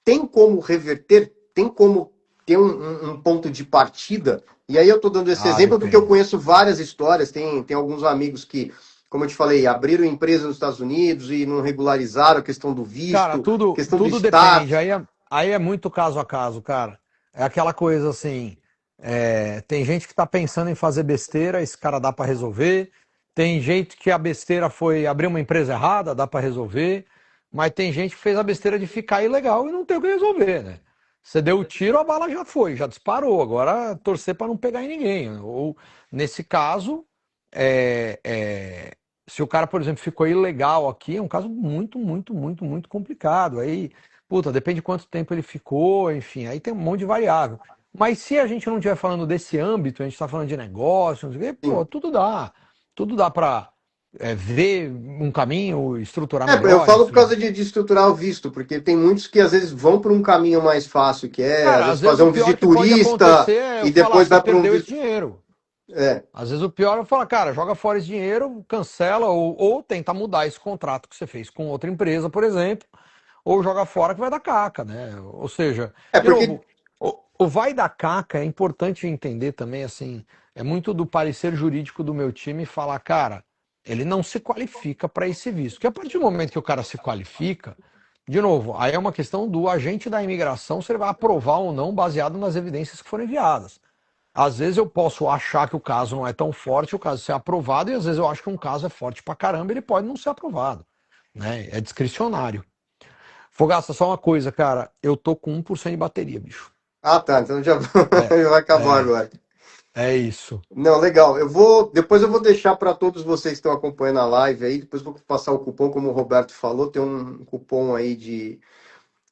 Speaker 1: Tem como reverter? Tem como ter um ponto de partida? E aí eu estou dando esse
Speaker 2: Ah,
Speaker 1: exemplo porque eu
Speaker 2: depende.
Speaker 1: conheço várias histórias, tem alguns amigos que, como eu te falei, abriram empresa nos Estados Unidos e não regularizaram a questão do
Speaker 2: Cara,
Speaker 1: visto,
Speaker 2: tudo,
Speaker 1: questão do
Speaker 2: tudo depende.
Speaker 1: status.
Speaker 2: Aí é muito caso a caso, cara. É aquela coisa assim. Tem gente que tá pensando em fazer besteira, esse cara dá pra resolver. Tem gente que a besteira foi abrir uma empresa errada, dá pra resolver. Mas tem gente que fez a besteira de ficar ilegal e não tem o que resolver, né? Você deu o tiro, a bala já foi, já disparou. Agora torcer pra não pegar em ninguém. Ou nesse caso, é, é, se o cara, por exemplo, ficou ilegal aqui, é um caso muito, muito, muito, muito complicado. Aí, puta, depende de quanto tempo ele ficou, enfim, aí tem um monte de variável. Mas se a gente não estiver falando desse âmbito, a gente está falando de negócio, não sei o quê, pô,
Speaker 1: Sim.
Speaker 2: tudo dá. Tudo dá para ver um caminho, estruturar
Speaker 1: Eu
Speaker 2: melhor,
Speaker 1: falo por
Speaker 2: enfim.
Speaker 1: causa de estruturar o visto, porque tem muitos que às vezes vão por um caminho mais fácil, que é às
Speaker 2: Cara,
Speaker 1: vezes
Speaker 2: às vezes
Speaker 1: fazer
Speaker 2: o
Speaker 1: um
Speaker 2: pior
Speaker 1: visto
Speaker 2: que pode
Speaker 1: turista
Speaker 2: acontecer é
Speaker 1: e
Speaker 2: eu falar,
Speaker 1: depois
Speaker 2: você
Speaker 1: vai para um
Speaker 2: perdeu esse
Speaker 1: visto.
Speaker 2: dinheiro.
Speaker 1: É,
Speaker 2: Às vezes o pior é falar, cara, joga fora esse dinheiro, cancela ou tenta mudar esse contrato que você fez com outra empresa, por exemplo, ou joga fora que vai dar caca, né? Ou seja, de
Speaker 1: porque.
Speaker 2: novo, o vai dar caca é importante entender também, assim, é muito do parecer jurídico do meu time falar, cara, ele não se qualifica para esse visto. Porque a partir do momento que o cara se qualifica, de novo, aí é uma questão do agente da imigração se ele vai aprovar ou não baseado nas evidências que foram enviadas. Às vezes eu posso achar que o caso não é tão forte, o caso ser aprovado, e às vezes eu acho que um caso é forte pra caramba, ele pode não ser aprovado, né? É discricionário. Fogaça, só uma coisa, cara, eu tô com 1% de bateria, bicho.
Speaker 1: Ah, tá, então já,
Speaker 2: É,
Speaker 1: já vai acabar
Speaker 2: é,
Speaker 1: agora.
Speaker 2: é isso.
Speaker 1: Não, legal. Depois eu vou deixar para todos vocês que estão acompanhando a live aí, depois eu vou passar o cupom, como o Roberto falou, tem um cupom aí de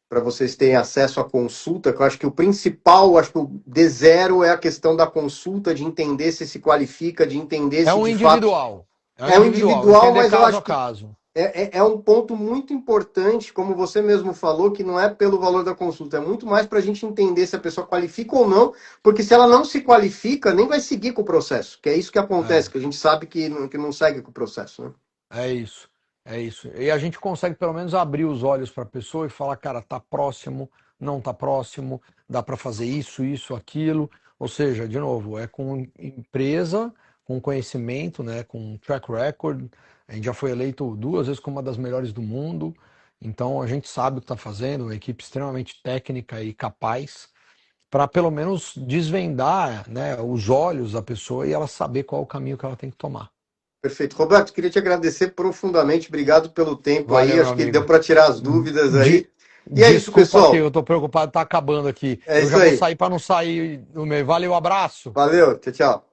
Speaker 1: para vocês terem acesso à consulta, que eu acho que o principal, acho que o D0 é a questão da consulta, de entender se qualifica, de entender
Speaker 2: É
Speaker 1: se
Speaker 2: um
Speaker 1: de fato
Speaker 2: individual. É um
Speaker 1: é um
Speaker 2: individual,
Speaker 1: individual,
Speaker 2: entender
Speaker 1: mas eu
Speaker 2: caso a
Speaker 1: acho que
Speaker 2: caso.
Speaker 1: é um ponto muito importante, como você mesmo falou, que não é pelo valor da consulta, é muito mais para a gente entender se a pessoa qualifica ou não, porque se ela não se qualifica, nem vai seguir com o processo, que é isso que acontece,
Speaker 2: É.
Speaker 1: que a gente sabe que não segue com o processo, né?
Speaker 2: É isso, é isso. E a gente consegue pelo menos abrir os olhos para a pessoa e falar, cara, tá próximo, não tá próximo, dá para fazer isso, aquilo. Ou seja, de novo, é com empresa, com conhecimento, né, com track record. A gente já foi eleito 2 vezes como uma das melhores do mundo. Então a gente sabe o que está fazendo, uma equipe extremamente técnica e capaz para pelo menos desvendar, né, os olhos da pessoa e ela saber qual é o caminho que ela tem que tomar.
Speaker 1: Perfeito. Roberto, queria te agradecer profundamente, obrigado pelo tempo aí,
Speaker 2: Valeu, meu
Speaker 1: acho que deu
Speaker 2: amigo.
Speaker 1: para tirar as dúvidas aí.
Speaker 2: De-
Speaker 1: E é isso,
Speaker 2: Desculpa aqui,
Speaker 1: pessoal.
Speaker 2: eu tô preocupado, tá acabando aqui.
Speaker 1: É
Speaker 2: Eu
Speaker 1: isso
Speaker 2: já vou
Speaker 1: aí.
Speaker 2: sair para não sair no meio. Valeu, abraço.
Speaker 1: Valeu, tchau, tchau.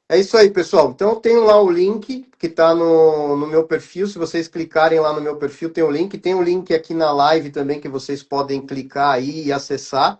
Speaker 1: É isso aí, pessoal. Então, eu tenho lá o link que está no meu perfil. Se vocês clicarem lá no meu perfil, tem o link. Tem o link aqui na live também que vocês podem clicar aí e acessar.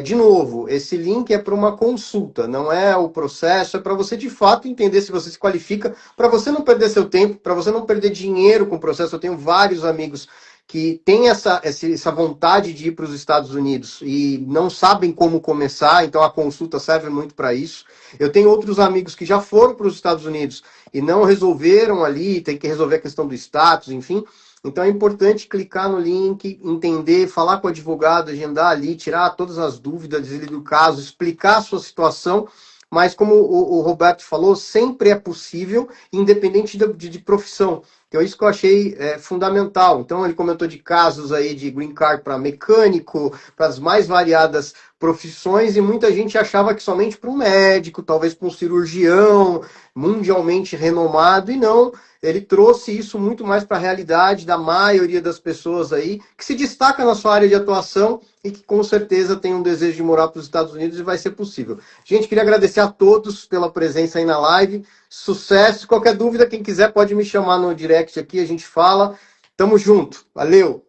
Speaker 1: De novo, esse link é para uma consulta, não é o processo, é para você de fato entender se você se qualifica, para você não perder seu tempo, para você não perder dinheiro com o processo. Eu tenho vários amigos que têm essa vontade de ir para os Estados Unidos e não sabem como começar, então a consulta serve muito para isso. Eu tenho outros amigos que já foram para os Estados Unidos e não resolveram ali, tem que resolver a questão do status, enfim. Então é importante clicar no link, entender, falar com o advogado, agendar ali, tirar todas as dúvidas do caso, explicar a sua situação. Mas como o Roberto falou, sempre é possível, independente de profissão. Então isso que eu achei fundamental. Então ele comentou de casos aí de green card para mecânico, para as mais variadas profissões, e muita gente achava que somente para um médico, talvez para um cirurgião mundialmente renomado, e não, ele trouxe isso muito mais para a realidade da maioria das pessoas aí, que se destaca na sua área de atuação e que com certeza tem um desejo de morar para os Estados Unidos, e vai ser possível. Gente, queria agradecer a todos pela presença aí na live, sucesso, qualquer dúvida, quem quiser pode me chamar no direct aqui, a gente fala, tamo junto, valeu!